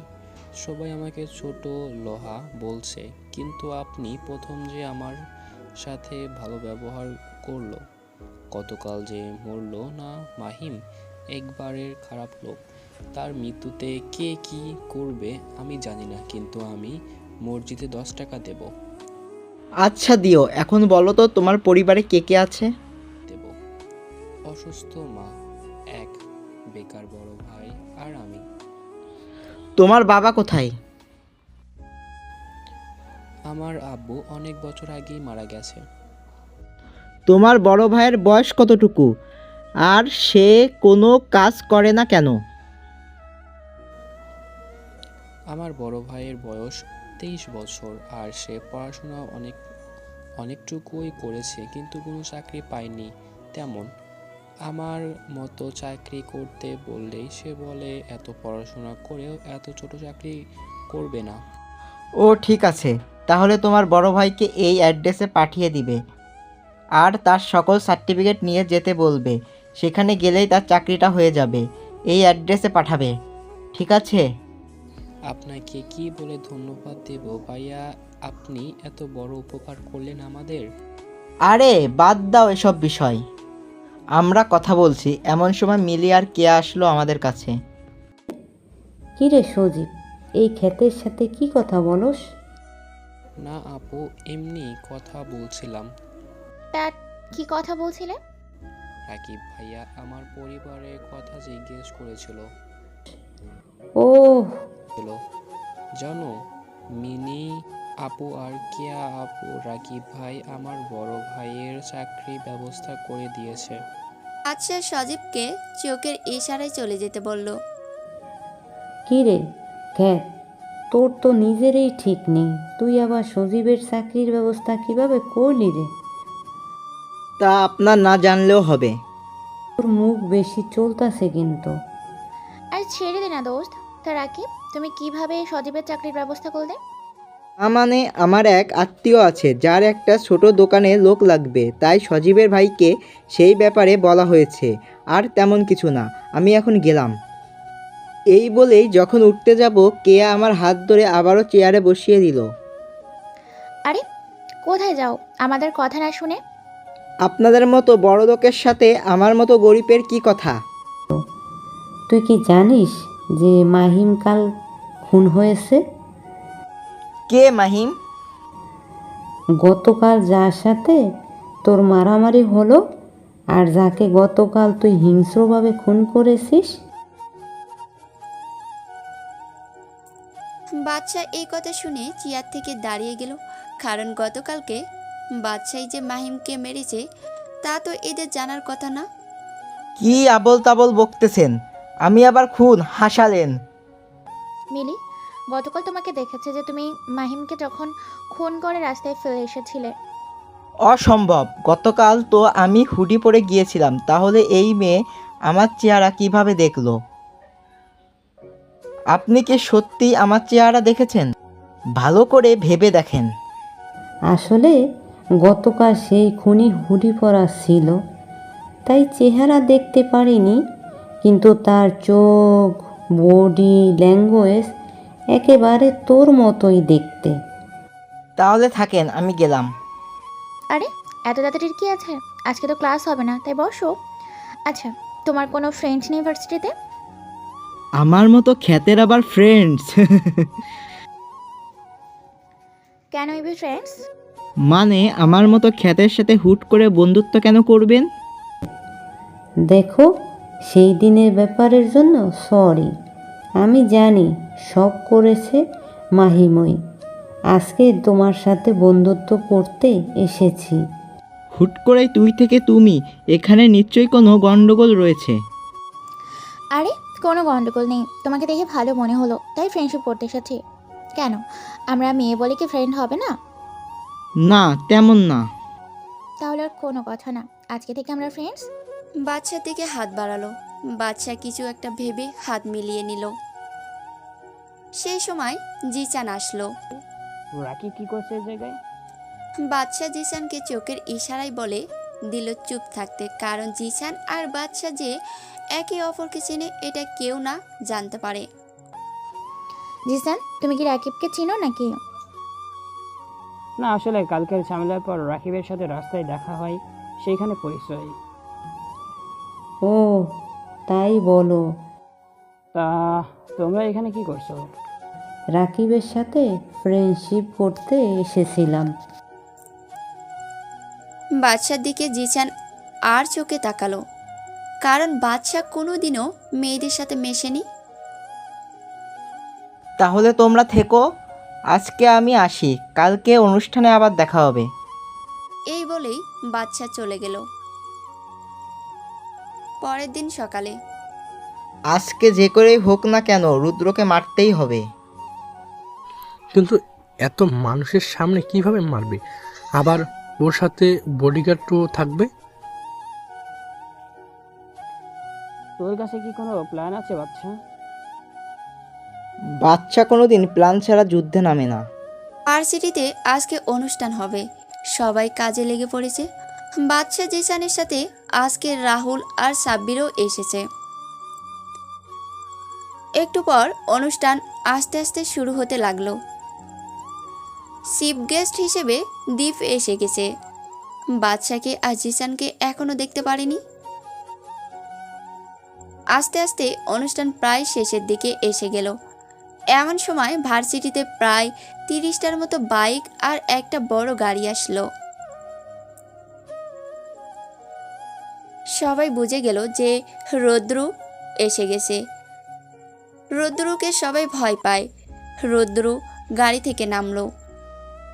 সবাই আমাকে ছোট লোহা বলছে, কিন্তু আপনি প্রথম যে আমার সাথে ভালো ব্যবহার করলো। গতকাল যে মরলো না মাহিম, একবারের খারাপ লোক। তার মৃত্যুতে কে কি করবে আমি জানি না, কিন্তু আমি মসজিদে 10 টাকা দেব। আচ্ছা দিও। এখন বলো তো তোমার পরিবারে কে কে আছে? দেব। অসুস্থ মা, এক বেকার বড় ভাই, আর আমি। তোমার বাবা কোথায়? আমার আব্বু অনেক বছর আগেই মারা গেছে। তোমার বড় ভাইয়ের বয়স কতটুকু, আর সে কোনো কাজ করে না কেন? আমার বড় ভাইয়ের বয়স 23 বছর, আর সে পড়াশোনা অনেকটুকুই করেছে, কিন্তু কোনো চাকরি পায়নি তেমন। আমার মতো চাকরি করতে বললেই সে বলে এত পড়াশোনা করেও এত ছোট চাকরি করবে না। ও ঠিক আছে, তাহলে তোমার বড় ভাইকে এই অ্যাড্রেসে পাঠিয়ে দিবে, আর তার সকল সার্টিফিকেট নিয়ে যেতে বলবে। সেখানে গেলেই তার চাকরিটা হয়ে যাবে। এই অ্যাড্রেসে পাঠাবে, ঠিক আছে? আপনাকে কি বলে ধন্যবাদ দেব ভাইয়া, আপনি এত বড় উপকার করলেন আমাদের। আরে বাদ দাও এসব বিষয়, আমরা কথা বলছি। এমন সময় মিলি আর কে আসলো আমাদের কাছে। কি রে সজীব, এই ক্ষেতের সাথে কি কথা বলস? না আপু, এমনি কথা বলছিলাম। তা কি কথা বলছিলে? রাকিব ভাইয়া আমার পরিবারের কথা জিজ্ঞেস করেছিল। ও জানো, মিনি আপু আর কেয়া আপু রাকিব ভাই আমার বড় ভাইয়ের চাকরি ব্যবস্থা করে দিয়েছে। আচ্ছা, সজীবকে চোখের ইশারায় চলে যেতে বলল। কি রে খ্যাত, তোর তো নিজেরই ঠিক নেই, তুই আবার সজীবের চাকরির ব্যবস্থা কিভাবে করলি রে? তা আপনার না জানলেও হবে। তোর মুখ বেশি চলতাছে কিন্তু। আর ছেড়ে দে না দোস্ত। তা রাকিব, তুমি কিভাবে সজীবের চাকরির ব্যবস্থা করলে? মানে আমার এক আত্মীয় আছে যার একটা ছোট দোকানে লোক লাগবে, তাই সজীবের ভাইকে সেই ব্যাপারে বলা হয়েছে। আর তেমন কিছু না, আমি এখন গেলাম। এই বলেই যখন উঠতে যাব, কেয়া আমার হাত ধরে আবারও চেয়ারে বসিয়ে দিল। আরে কোথায় যাও আমাদের কথা না শুনে? আপনাদের মতো বড় লোকের সাথে আমার মতো গরিবের কি কথা? তুই কি জানিস যে মাহিম কাল খুন হয়েছে? কে মাহিম? গতকাল যার সাথে তোর মারামারি হলো আর যাকে গতকাল তুই হিংস্রভাবে খুন করেছিস। বাদশা এই কথা শুনে চেয়ার থেকে দাঁড়িয়ে গেল, কারণ গতকালকে বাদশাই যে মাহিমকে মেরেছে তা তো এদের জানার কথা না। কি আবল তাবল বকতেছেন? আমি আবার খুন হাসালেন? মিলি, গতকাল তোমাকে দেখেছে যে তুমি মাহিমকে যখন খুন করে রাস্তায় ফেলে এসেছিলে। অসম্ভব, গতকাল তো আমি হুডি পরে গিয়েছিলাম, তাহলে এই মেয়ে আমার চেহারা কিভাবে দেখলো? আপনি কি সত্যি আমার চেহারা দেখেছেন? ভালো করে ভেবে দেখেন। আসলে গতকাল সেই খুনি হুডি পরা ছিল, তাই চেহারা দেখতে পারিনি, কিন্তু তার চোখ, বডি ল্যাঙ্গুয়েজ একেবারে তোর মতোই দেখতে। তাহলে থাকেন, আমি গেলাম। আরে এত তাড়াতাড়ি কি আছে? আজকে তো ক্লাস হবে না, তাই বসো। আচ্ছা, তোমার কোনো ফ্রেন্ডস নেই ইউনিভার্সিটিতে? আমার মতো খ্যাতের আবার ফ্রেন্ডস? কেন ইবি ফ্রেন্ডস? মানে আমার মতো খ্যাতের সাথে হুট করে বন্ধুত্ব কেন করবেন? দেখো, সেই দিনের ব্যাপারের জন্য সরি। আমি জানি সব করেছে মাহিমই। আজকে তোমার সাথে বন্ধুত্ব করতে এসেছি। হুট করে তুই থেকে তুমি, এখানে নিশ্চয়ই কোনো গন্ডগোল রয়েছে। আরে কোনো গন্ডগোল নেই, তোমাকে দেখে ভালো মনে হলো তাই ফ্রেন্ডশিপ করতে এসেছি। কেন, আমরা মেয়ে বলে কি ফ্রেন্ড হবে না? না, তেমন না। তাহলে আর কোনো কথা না, আজকে থেকে আমরা ফ্রেন্ডস। বাদশার দিকে হাত বাড়ালো। বাদশা কিছু একটা ভেবে হাত মিলিয়ে নিল। সেই সময় জিসান আসলো। রাকিব কি করছে এই জায়গায়? বাদশা জিসানকে চোখের ইশারায় বলে দিল চুপ থাকতে, কারণ জিসান আর বাদশা যে একে অপরকে চেনে এটা কেউ না জানতে পারে। জিসান, তুমি কি রাকিবকে চিনো নাকি? না, আসলে কালকের ঝামেলার পর রাকিবের সাথে রাস্তায় দেখা হয়, সেইখানে পরিচয়। ও তাই বলো। তা তোমরা এখানে কি করছো? রাকিবের সাথে ফ্রেন্ডশিপ করতে এসেছিলাম। বাদশার দিকে জিসান আর চোখে তাকালো, কারণ বাদশা কোনোদিনও মেয়েদের সাথে মেশেনি। তাহলে তোমরা থেকো, আজকে আমি আসি, কালকে অনুষ্ঠানে আবার দেখা হবে। এই বলেই বাদশা চলে গেল। পরের দিন সকালে আজকে যে করেই হোক না কেন রুদ্রকে মারতেই হবে। কিন্তু এত মানুষের সামনে কিভাবে মারবে? আবার ওর সাথে বডিগার্ডও থাকবে। তোর কাছে কি কোনো প্ল্যান আছে বাচ্চা? বাচ্চা কোনোদিন প্ল্যান ছাড়া যুদ্ধে নামে না। ভার্সিটিতে আজকে অনুষ্ঠান হবে, সবাই কাজে লেগে পড়েছে। বাদশা জিসানের সাথে আজকে রাহুল আর সাব্বিরও এসেছে। একটু পর অনুষ্ঠান আস্তে আস্তে শুরু হতে লাগলো। চিফ গেস্ট হিসেবে দীপ এসে গেছে। বাদশাকে আর জিসানকে এখনো দেখতে পারিনি। আস্তে আস্তে অনুষ্ঠান প্রায় শেষের দিকে এসে গেল। এমন সময় ভার্সিটিতে প্রায় 30টার মতো বাইক আর একটা বড় গাড়ি আসলো। সবাই বুঝে গেল যে রৌদ্রু এসে গেছে। রৌদ্রুকে সবাই ভয় পায়। রৌদ্রু গাড়ি থেকে নামলো।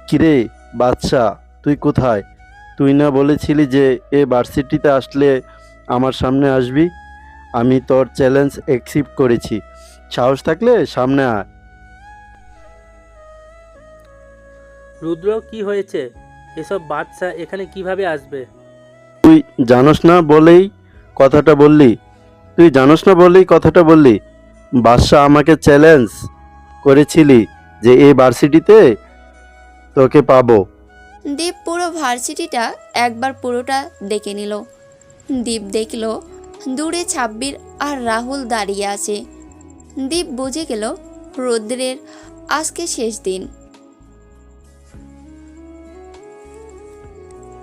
কিরে বাচ্চা, তুই কোথায়? তুই না বলেছিলি যে এ ভার্সিটিতে আসলে আমার সামনে আসবি? আমি তোর চ্যালেঞ্জ অ্যাকসেপ্ট করেছি। সাহস থাকলে সামনে আয়। রুদ্র, কি হয়েছে? এসব বাচ্চা এখানে কিভাবে আসবে? তুই জানোস না বলেই কথাটা বললি? বাদশা আমাকে চ্যালেঞ্জ করেছিলি যে এই ভার্সিটিতে তোকে পাবো। দীপ পুরো ভার্সিটিটা একবার পুরোটা দেখে নিল। দীপ দেখল দূরে ছাব্বির আর রাহুল দাঁড়িয়ে আছে। দীপ বুঝে গেল রৌদ্রের আজকে শেষ দিন।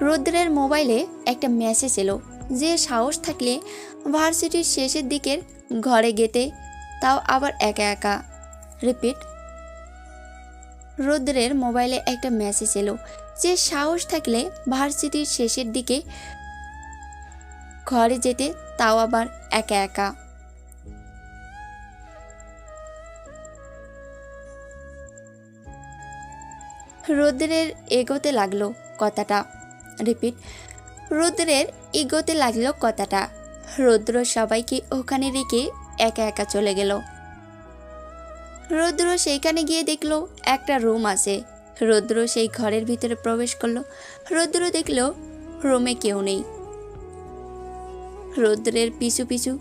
রৌদ্রের মোবাইলে একটা মেসেজ এলো যে সাহস থাকলে ভার্সিটির শেষের দিকের ঘরে গেতে, তাও আবার একা একা। রিপিট, রৌদ্রের মোবাইলে একটা মেসেজ এলো যে সাহস থাকলে ভার্সিটির শেষের দিকে ঘরে যেতে, তাও আবার একা একা। রৌদ্রের এগোতে লাগলো কথাটা। রিপিট, রৌদ্রের এগোতে লাগলো কথাটা। রৌদ্র সবাইকে ওখানে রেখে একা একা চলে গেল। রৌদ্র সেইখানে গিয়ে দেখলো একটা রুম আছে। রৌদ্র সেই ঘরের ভিতরে প্রবেশ করলো। রৌদ্র দেখলো রুমে কেউ নেই। রৌদ্রের পিছু পিছু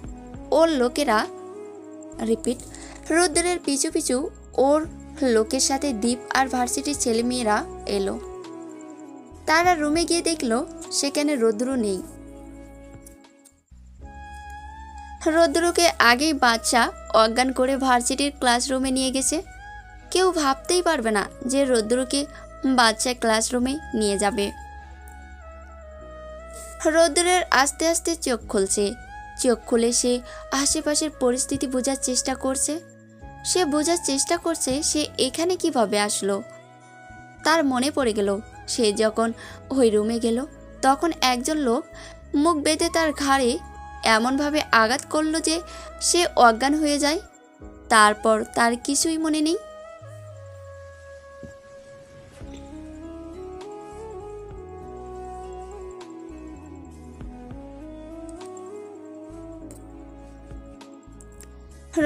ওর লোকেরা, রিপিট, রৌদ্রের পিছু পিছু ওর লোকের সাথে দীপ আর ভার্সিটির ছেলেমেয়েরা এলো। তারা রুমে গিয়ে দেখলো সেখানে রৌদ্র নেই। রৌদ্রকে আগেই বাচ্চা অজ্ঞান করে ভার্সিটির ক্লাসরুমে নিয়ে গেছে। কেউ ভাবতেই পারবে না যে রৌদ্রকে বাচ্চা ক্লাসরুমে নিয়ে যাবে। রৌদ্রের আস্তে আস্তে চোখ খুলছে। চোখ খুলে সে আশেপাশের পরিস্থিতি বোঝার চেষ্টা করছে। সে এখানে কিভাবে আসলো। তার মনে পড়ে গেল সে যখন ওই রুমে গেল তখন একজন লোক মুখ বেঁধে তার ঘাড়ে এমনভাবে আঘাত করলো যে সে অজ্ঞান হয়ে যায়। তারপর তার কিছুই মনে নেই।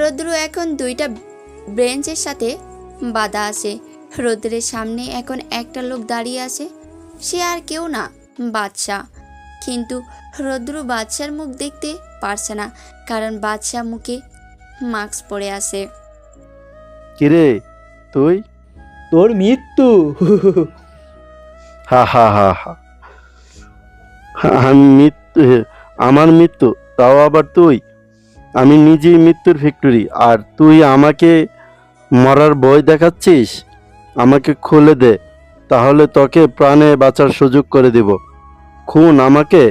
রৌদ্র এখন দুইটা ব্রেঞ্চের সাথে বাঁধা আছে। রৌদ্রের সামনে এখন একটা লোক দাঁড়িয়ে আছে। সে আর কেউ না, বাদশা। কিন্তু রৌদ্র বাদশার মুখ দেখতে পারছে না, কারণ বাদশা মুখে মাস্ক পরে আছে। কিরে তুই? তোর মৃত্যু। হা হা হা হা। আমার মৃত্যু? তাও আবার তুই? আমি নিজেই মৃত্যুর ফ্যাক্টরি, আর তুই আমাকে মরার ভয় দেখাচ্ছিস? আমাকে খুলে দে, তাহলে তোকে প্রাণে বাঁচার সুযোগ করে দেব। খুন আমাকে।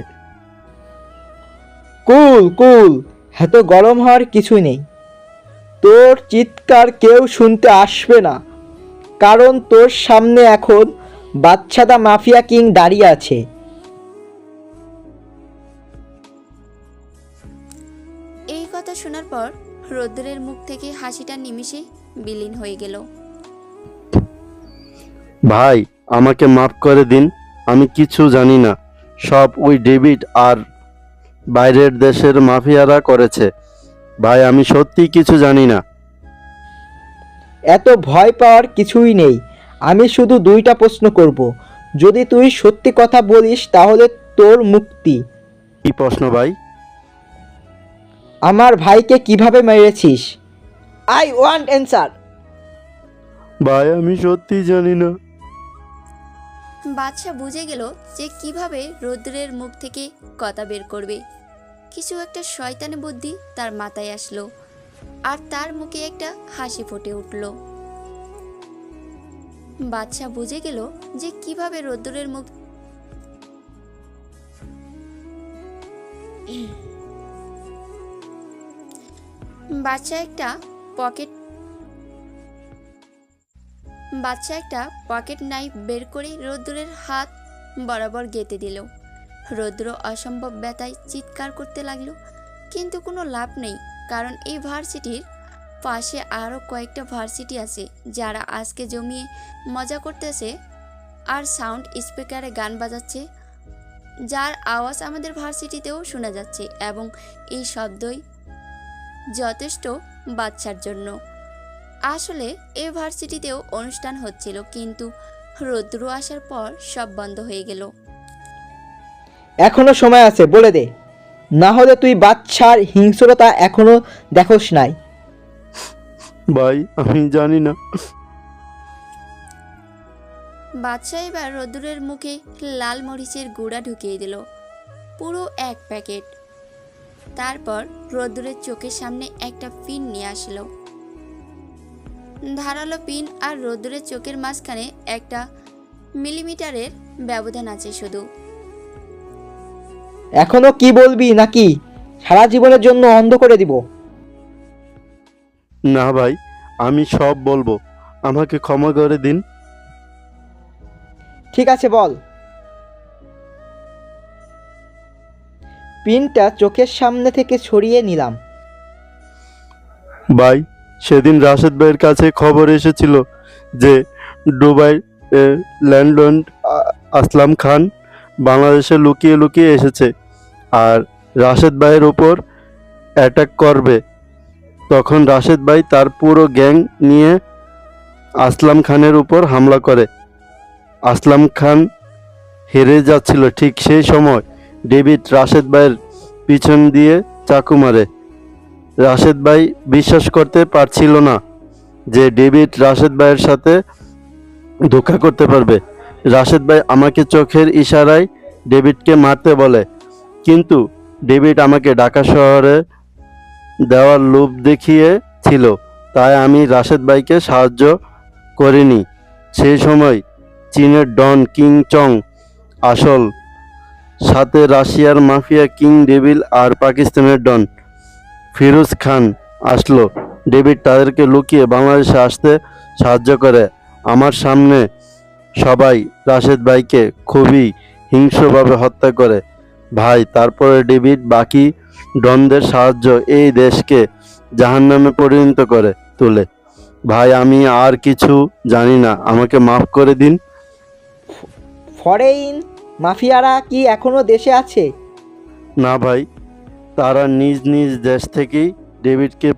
কুল, এত গরম হওয়ার কিছু নেই। তোর চিৎকার কেউ শুনতে আসবে না, কারণ তোর সামনে এখন বাদশাদা মাফিয়া কিং দাঁড়িয়ে আছে। এই কথা শোনার পর রৌদ্রের মুখ থেকে হাসিটা নিমিষে বিলীন হয়ে গেল। ভাই, আমাকে মাফ করে দিন। আমি কিছু জানি না। সব ওই ডেভিড আর বাইরের দেশের মাফিয়ারা করেছে। ভাই, আমি সত্যি কিছু জানি না। এত ভয় পাওয়ার কিছুই নেই। আমি শুধু দুইটা প্রশ্ন করব। যদি তুই সত্যি কথা বলিস তাহলে তোর মুক্তি। কি প্রশ্ন ভাই? আমার ভাইকে কিভাবে মেরেছিস? I want answer. ভাই, আমি সত্যি জানি না। বাদশা বুঝে গেল যে কিভাবে রৌদ্রের মুখ থেকে কথা বের করবে। কিছু একটা শয়তানি বুদ্ধি তার মাথায় আসলো, আর তার মুখে একটা হাসি ফুটে উঠল। বাদশা বুঝে গেল যে কিভাবে রৌদ্রের মুখ বাদশা একটা পকেট বাচ্চা একটা পকেট নাইফ বের করে রোদ্দুরের হাত বরাবর গেঁথে দিল। রৌদ্র অসম্ভব ব্যথায় চিৎকার করতে লাগলো, কিন্তু কোনো লাভ নেই, কারণ এই ভার্সিটির পাশে আরও কয়েকটা ভার্সিটি আছে যারা আজকে জমিয়ে মজা করতেছে আর সাউন্ড স্পিকারে গান বাজাচ্ছে, যার আওয়াজ আমাদের ভার্সিটিতেও শোনা যাচ্ছে, এবং এই শব্দই যথেষ্ট বাচ্চার জন্য। আসলে এই ভার্সিটিতেও অনুষ্ঠান হচ্ছিল, কিন্তু রৌদ্র আসার পর সব বন্ধ হয়ে গেল। এখনো সময় আছে, বলে দে, না হলে তুই বাচ্চার হিংস্রতা এখনো দেখোস নাই। ভাই আমি জানি না। বাদশা এবার রোদ্দুরের মুখে লাল মরিচের গুঁড়া ঢুকিয়ে দিল, পুরো এক প্যাকেট। তারপর রোদ্দুরের চোখের সামনে একটা পিন নিয়ে আসলো। ধারালো পিন আর রোদ্দুরের চোখের মাঝখানে একটা মিলিমিটারের ব্যবধান আছে শুধু। এখনো কি বলবি নাকি সারা জীবনের জন্য অন্ধ করে দিব? না ভাই, আমি সব বলবো, আমাকে ক্ষমা করে দিন। ঠিক আছে, বল। পিনটা চোখের সামনে থেকে সরিয়ে নিলাম। ভাই, সেদিন রাশেদ ভাইয়ের কাছে খবর এসেছিল যে দুবাই ল্যান্ডলর্ড আসলাম খান বাংলাদেশে লুকিয়ে লুকিয়ে এসেছে আর রাশেদ ভাইয়ের ওপর অ্যাটাক করবে। তখন রাশেদ ভাই তার পুরো গ্যাং নিয়ে আসলাম খানের উপর হামলা করে। আসলাম খান হেরে যাচ্ছিল, ঠিক সেই সময় ডেভিড রাশেদ ভাইয়ের পিছন দিয়ে চাকু মারে। রাশেদ ভাই বিশ্বাস করতে পারছিল না যে ডেভিড রাশেদ ভাইয়ের সাথে ধোঁকা করতে পারবে। রাশেদ ভাই আমাকে চোখের ইশারায় ডেভিডকে মারতে বলে, কিন্তু ডেভিড আমাকে ঢাকা শহরে দেওয়ার লোভ দেখিয়েছিল, তাই আমি রাশেদ ভাইকে সাহায্য করিনি। সেই সময় চীনের ডন কিং চং আসল, সাথে রাশিয়ার মাফিয়া কিং ডেভিল আর পাকিস্তানের ডন ফিরোজ খান আসলো। ডেভিড তাদেরকে লুকিয়ে বাংলাদেশে আসতে সাহায্য করে। আমার সামনে সবাই রাশেদ ভাইকে খুবই হিংস্রভাবে হত্যা করে। ভাই, তারপরে ডেভিড বাকি ডনদের সাহায্য এই দেশকে জাহান্নামে পরিণত করে তোলে। ভাই, আমি আর কিছু জানি না, আমাকে মাফ করে দিন। ফরেন মাফিয়ারা কি এখনো দেশে আছে? না ভাই, তারা নিজ নিজ দেশ থেকেই ডেভিডকে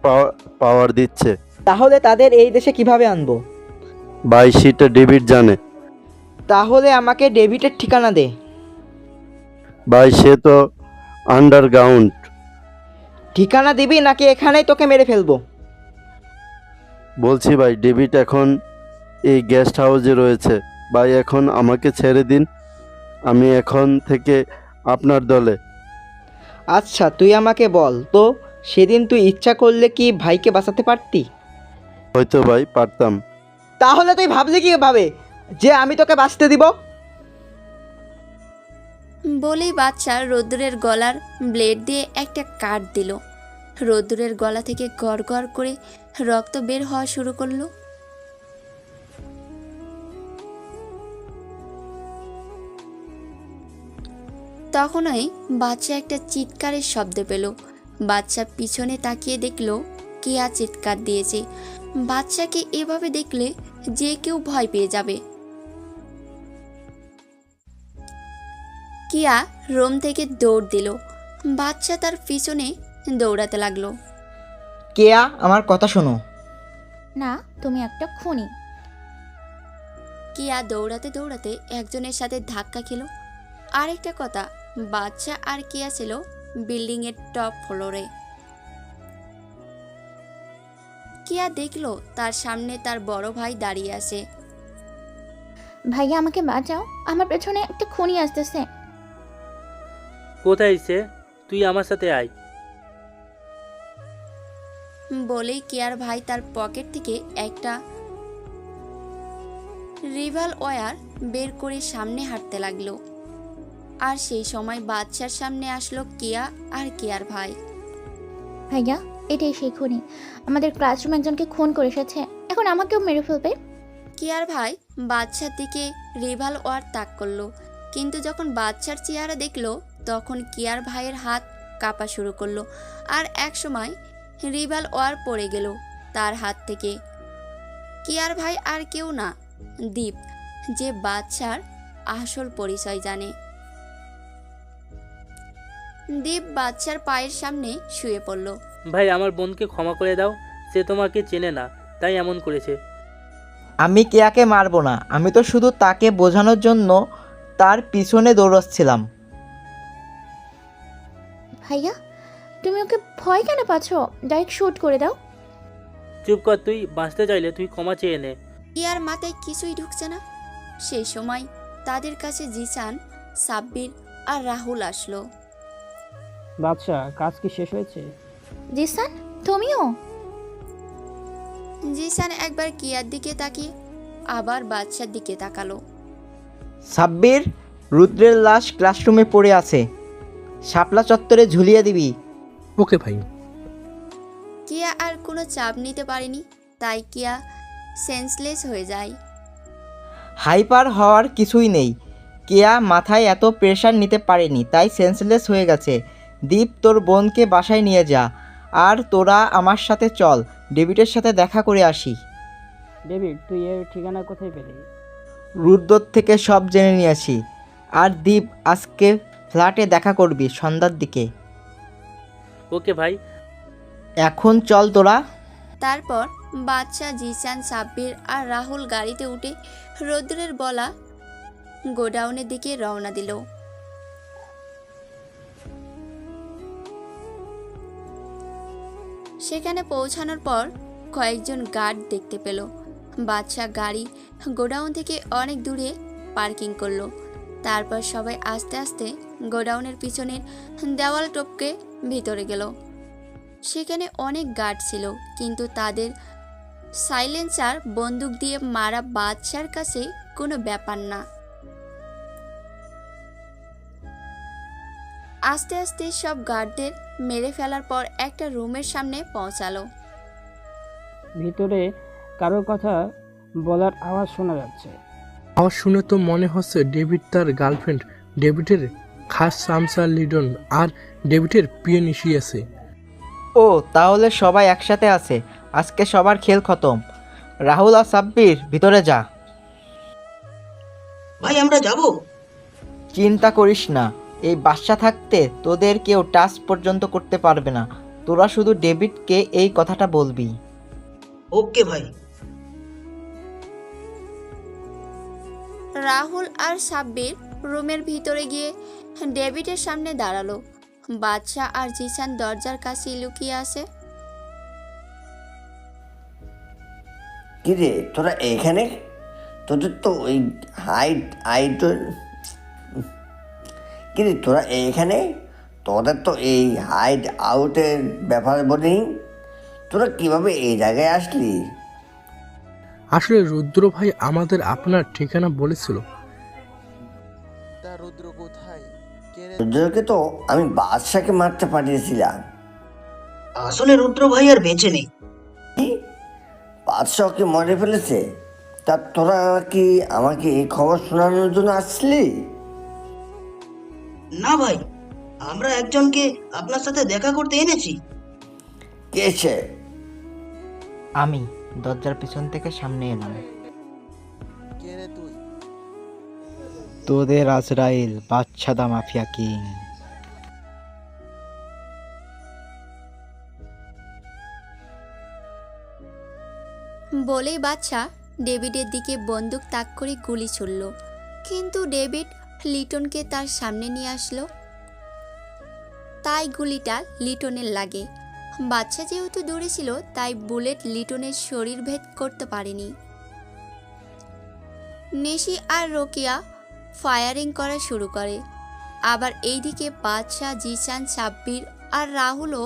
পাওয়ার দিচ্ছে। তাহলে তাদের এই দেশে কিভাবে আনবো? ভাই, সেটা ডেভিড জানে। তাহলে আমাকে ডেভিডের ঠিকানা দে। ভাই, সে তো আন্ডারগ্রাউন্ড। ঠিকানা দিবি নাকি এখানেই তোকে মেরে ফেলবো? বলছি ভাই, ডেভিড এখন এই গেস্ট হাউসে রয়েছে। ভাই, এখন আমাকে ছেড়ে দিন, আমি এখন থেকে আপনার দলে। আচ্ছা, তুই আমাকে বল তো, সেদিন তুই ইচ্ছা করলে কি ভাইকে বাঁচাতে পারতি? হয়তো ভাই পারতাম। তাহলে তুই ভাবলি কিভাবে যে আমি তোকে বাঁচতে দিব? বলেই বাচ্চা রোদ্দুরের গলার ব্লেড দিয়ে একটা কাট দিল। রোদ্দুরের গলা থেকে গড় গড় করে রক্ত বের হওয়া শুরু করলো। তখনই বাচ্চা একটা চিৎকারের শব্দ পেল। বাচ্চা পিছনে তাকিয়ে দেখলো কেয়া চিৎকার দিয়েছে। বাচ্চাকে এভাবে দেখলে যে কেউ ভয় পেয়ে যাবে। কিয়া রুম থেকে দৌড় দিল। বাচ্চা তার পিছনে দৌড়াতে লাগলো। কেয়া, আমার কথা শোনো। না, তুমি একটা খুনি। কিয়া দৌড়াতে দৌড়াতে একজনের সাথে ধাক্কা খেলো। আরেকটা কথা, বাচ্চা আর কিয়া ছিল বিল্ডিং এর টপ ফ্লোরে। কিয়া দেখলো তার সামনে তার বড় ভাই দাঁড়িয়ে আছে। ভাইয়া, আমাকে বাঁচাও, আমার পেছনে একটা খুনি আসতেছে। কোথায় সে? তুই আমার সাথে আয়। বলেই কিয়ার ভাই তার পকেট থেকে একটা রিভলভার বের করে সামনে হাঁটতে লাগলো। আর সেই সময় বাচ্চার সামনে আসলো কিয়া আর কিয়ার ভাই। ভাইয়া, এটাই সেই খুনি। আমাদের ক্লাসরুমে একজনকে খুন করে এসেছে, এখন আমাকেও মেরে ফেলবে। কিয়ার ভাই বাদশার দিকে রিভলভার তাক করলো, কিন্তু যখন বাদশার চেহারা দেখলো তখন কিয়ার ভাইয়ের হাত কাঁপা শুরু করলো, আর একসময় রিভলভার পড়ে গেল তার হাত থেকে। কিয়ার ভাই আর কেউ না, দীপ, যে বাদশার আসল পরিচয় জানে। দীপ বাদশার পায়ের সামনে শুয়ে পড়ল। ভাই, আমার বোনকে ক্ষমা করে দাও, সে তোমাকে চেনে না তাই এমন করেছে। আমি কেয়াকে মারবো না, আমি তো শুধু তাকে বোঝানোর জন্য তার পিছনে দৌড়চ্ছিলাম। ভাইয়া, তুমি ওকে ভয় কেন পাচ্ছ? ডাইরেক্ট শুট করে দাও। চুপ কর, তুই বাঁচতে চাইলে তুই ক্ষমা চেয়ে নে। কিয়ার মাথায় কিছুই ঢুকছে না। সেই সময় তাদের কাছে জিসান, সাব্বির আর রাহুল আসলো। বাদশা, কাজ কি শেষ হয়েছে? জিসান, তুমিও? জিসান একবার কিয়ার দিকে তাকিয়ে আবার বাদশার দিকে তাকালো। সাব্বির, রুদ্রের লাশ ক্লাসরুমে পড়ে আছে, শাপলা চত্বরে ঝুলিয়ে দিবি। ওকে ভাই। কিয়া আর কোনো চাপ নিতে পারেনি, তাই কিয়া সেন্সলেস হয়ে যায়। হাইপার হওয়ার কিছুই নেই, কেয়া মাথায় এত প্রেশার নিতে পারেনি তাই সেন্সলেস হয়ে গেছে। দীপ, তোর বোনকে বাসায় নিয়ে যা, আর তোরা আমার সাথে চল, ডেভিডের সাথে দেখা করে আসি। ডেভিড, তুই এর ঠিকানা কোথায় পেলি? রুদ্র থেকে সব জেনে নিয়েছি। আর দীপ, আজকে ফ্ল্যাটে দেখা করবি সন্ধ্যার দিকে। ওকে ভাই। এখন চল তোরা। তারপর বাদশা, জিসান, সাব্বির আর রাহুল গাড়িতে উঠে রৌদ্রের বলা গোডাউনের দিকে রওনা দিল। সেখানে পৌঁছানোর পর কয়েকজন গার্ড দেখতে পেল। বাদশা গাড়ি গোডাউন থেকে অনেক দূরে পার্কিং করলো। তারপর সবাই আস্তে আস্তে গোডাউনের পিছনের দেওয়াল টপকে ভিতরে গেল। সেখানে অনেক গার্ড ছিল, কিন্তু তাদের সাইলেন্সার বন্দুক দিয়ে মারা বাদশার কাছে কোনো ব্যাপার না। আস্তে আস্তে সব গার্ডদের মেরে ফেলার পর একটা রুমের সামনে পৌঁছালো। ভিতরে কারোর কথা বলার আওয়াজ শোনা যাচ্ছে। আওয়াজ শুনে তো মনে হচ্ছে ডেভিড তার গার্লফ্রেন্ড, ডেভিডের খাস সামসা লিডন আর ডেভিডের পিয়ে নিশিয়েছে। ও, তাহলে সবাই একসাথে আছে। আজকে সবার খেল খতম। রাহুল আর সাব্বির, ভিতরে যা। ভাই, আমরা যাব? চিন্তা করিস না, এই বাসা থাকতে তোদের কেউ টাচ পর্যন্ত করতে পারবে না। তোরা শুধু ডেভিডকে এই কথাটা বলবি। ওকে ভাই। রাহুল আর সাব্বির রুমের ভিতরে গিয়ে ডেভিডের সামনে দাঁড়ালো। বাদশা আর জিসান দরজার কাছে লুকিয়ে আছে। কিরে, তোরা এইখানে? তোদের তো ওই কিরে, তোরা এইখানে? তোদের তো এই হাইড আউটের ব্যাপারে বলিনি। তোরা কিভাবে এই জায়গায় আসলি? আসলে রুদ্র ভাই আমাদের আপনার ঠিকানা বলেছিল। তা রুদ্র কোথায়? রুদ্রকে তো আমি বাদশাকে মারতে পাঠিয়েছিলাম। আসলে রুদ্র ভাই আর বেঁচে নেই। বাদশাকে মরে ফেলেছে? তা তোরা কি আমাকে এই খবর শোনানোর জন্য আসলি? না ভাই, আমরা একজনকে আপনার সাথে দেখা করতে এনেছি। কে সে? আমি দরজার পিছন থেকে সামনে এলাম। কে রে তুই? তোদের আজরাইল, বাদশাদা মাফিয়া কিং। বলেই বাদশা ডেভিডের দিকে বন্দুক তাক করে গুলি ছুড়ল, কিন্তু ডেভিড লিটনকে তার সামনে নিয়ে আসলো, তাই গুলিটা লিটনের লাগে। বাদশা যেহেতু দূরে ছিল তাই বুলেট লিটনের শরীর ভেদ করতে পারেনি। নেশি আর রোকিয়া ফায়ারিং করা শুরু করে। আবার এইদিকে বাদশা, জিসান, সাব্বির আর রাহুলও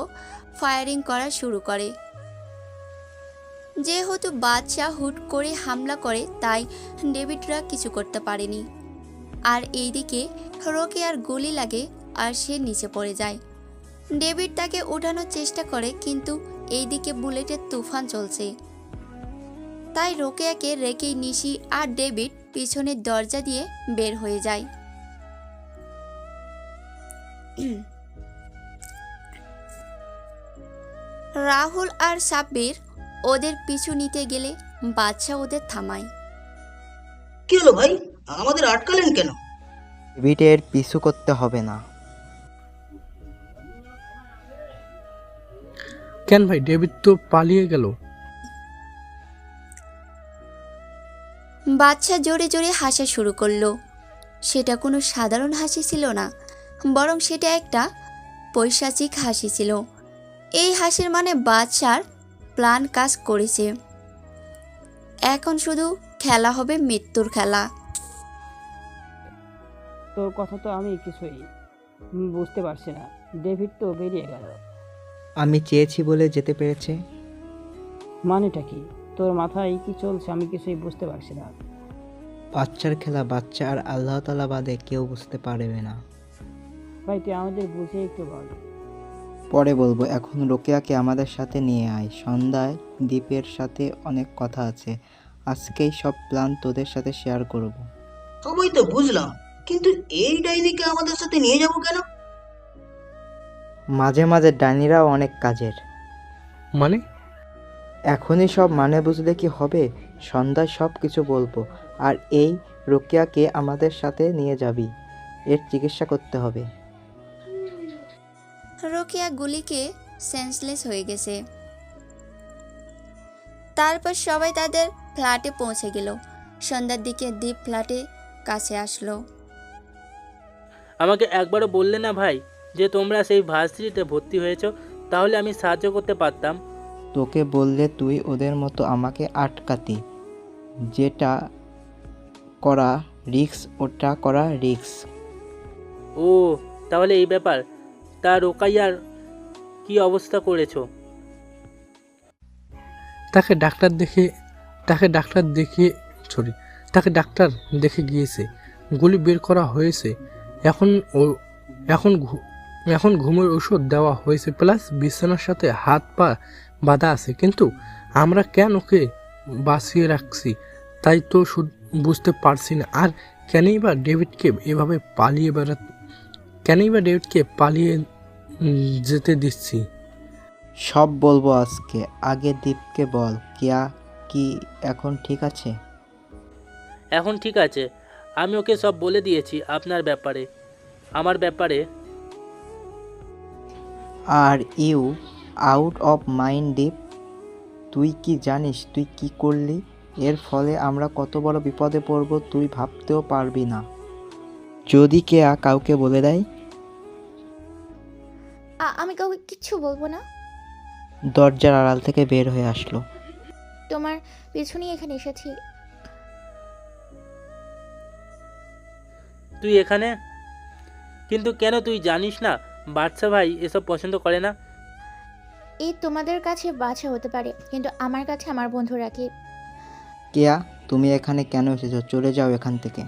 ফায়ারিং করা শুরু করে। যেহেতু বাদশা হুট করে হামলা করে তাই ডেভিডরা কিছু করতে পারেনি। আর এইদিকে রোকিয়ার গুলি লাগে আর সে নিচে পড়ে যায়। ডেভিড তাকে ওঠানোর চেষ্টা করে, কিন্তু এইদিকে বুলেটের তুফান চলছে। তাই রোকেয়াকে রেখেই নিশি আর ডেভিড পিছনের দরজা দিয়ে বের হয়ে যায়। রাহুল আর সাব্বির ওদের পিছু নিতে গেলে বাদশা ওদের থামায়। কি হলো ভাই, আমাদের আটকালেন কেন? ডেভিডের পিছু করতে হবে না। কেন ভাই, ডেভিড তো পালিয়ে গেল। বাদশা জোরে জোরে হাসা শুরু করলো। সেটা কোনো সাধারণ হাসি ছিল না, বরং সেটা একটা পৈশাচিক হাসি ছিল। এই হাসির মানে বাদশার প্ল্যান কাজ করেছে। এখন শুধু খেলা হবে মৃত্যুর খেলা। তোর কথা তো আমি কিছুই বুঝতে পারছি না। ডেভিড তো বেরিয়ে গেল। আমি চেয়েছি বলে যেতে পেরেছে। মানেটা কি? তোর মাথায় কি চলছে আমি কিছুই বুঝতে পারছি না। বাচ্চার খেলা বাচ্চা আর আল্লাহ তাআলা বাদে কেউ বুঝতে পারবে না। ভাই তুই আমাদের বুঝিয়ে একটু বল। পরে বলবো, এখন রোকেয়াকে আমাদের সাথে নিয়ে আয়। সন্ধ্যায় দীপের সাথে অনেক কথা আছে। আজকেই সব প্ল্যান তোদের সাথে শেয়ার করব। সবই তো বুঝলাম, কিন্তু এই ডাইনিকে আমাদের সাথে নিয়ে যাব কেন? মাঝে মাঝে ডাইনিরাও অনেক কাজের। মানে? এখনই সব মানে বুঝলে কি হবে? সন্ধ্যায় সব কিছু বলবো। আর এই রোকেয়াকে আমাদের সাথে নিয়ে যাবি, এর চিকিৎসা করতে হবে। রোকেয়া গুলিকে সেন্সলেস হয়ে গেছে। তারপর সবাই তাদের ফ্ল্যাটে পৌঁছে গেল। সন্ধ্যার দিকে দীপ ফ্ল্যাটে কাছে আসলো। আমাকে একবারও বললে না ভাই যে তোমরা সেই ভার্সিটিতে ভর্তি হয়েছো, তাহলে আমি সাহায্য করতে পারতাম। তোকে বললে তুই ওদের মতো আমাকে আটকাতি। যেটা করা রিস্ক, ওটা করা রিস্ক। ও তাহলে এই ব্যাপার। তা রোকাইয়ার কি অবস্থা করেছো? তাকে ডাক্তার দেখে গিয়েছে। গুলি বের করা হয়েছে। এখন ঘুমের ওষুধ দেওয়া হয়েছে, প্লাস বিছানার সাথে হাত পা বাঁধা আছে। কিন্তু আমরা কেন ওকে বাঁচিয়ে রাখছি তাই তো বুঝতে পারছি না। আর কেনই বা ডেভিডকে পালিয়ে যেতে দিচ্ছি। সব বলবো আজকে। আগে দীপকে বল, কিয়া কি এখন ঠিক আছে? এখন ঠিক আছে। আমি ওকে সব বলে দিয়েছি আপনার ব্যাপারে, আমার ব্যাপারে। Are you out of mind Deep. তুই কি জানিস তুই কি করলি? এর ফলে আমরা কত বড় বিপদে পড়ব তুই ভাবতেও পারবি না। যদি কেয়া কাউকে বলে দেয়? আমি কাউকে কিচ্ছু বলবো না। দরজার আড়াল থেকে বের হয়ে আসলো। তোমার পিছনেই এখানে এসেছি। তুই এখানে? কিন্তু কেন? তুই জানিস না বাদশা ভাই এসব পছন্দ করে না। এই তোমাদের কাছে বাছা হতে পারে, কিন্তু আমার কাছে আমার বন্ধু রাখি। কেয়া তুমি এখানে কেন এসেছো? চলে যাও এখান থেকে।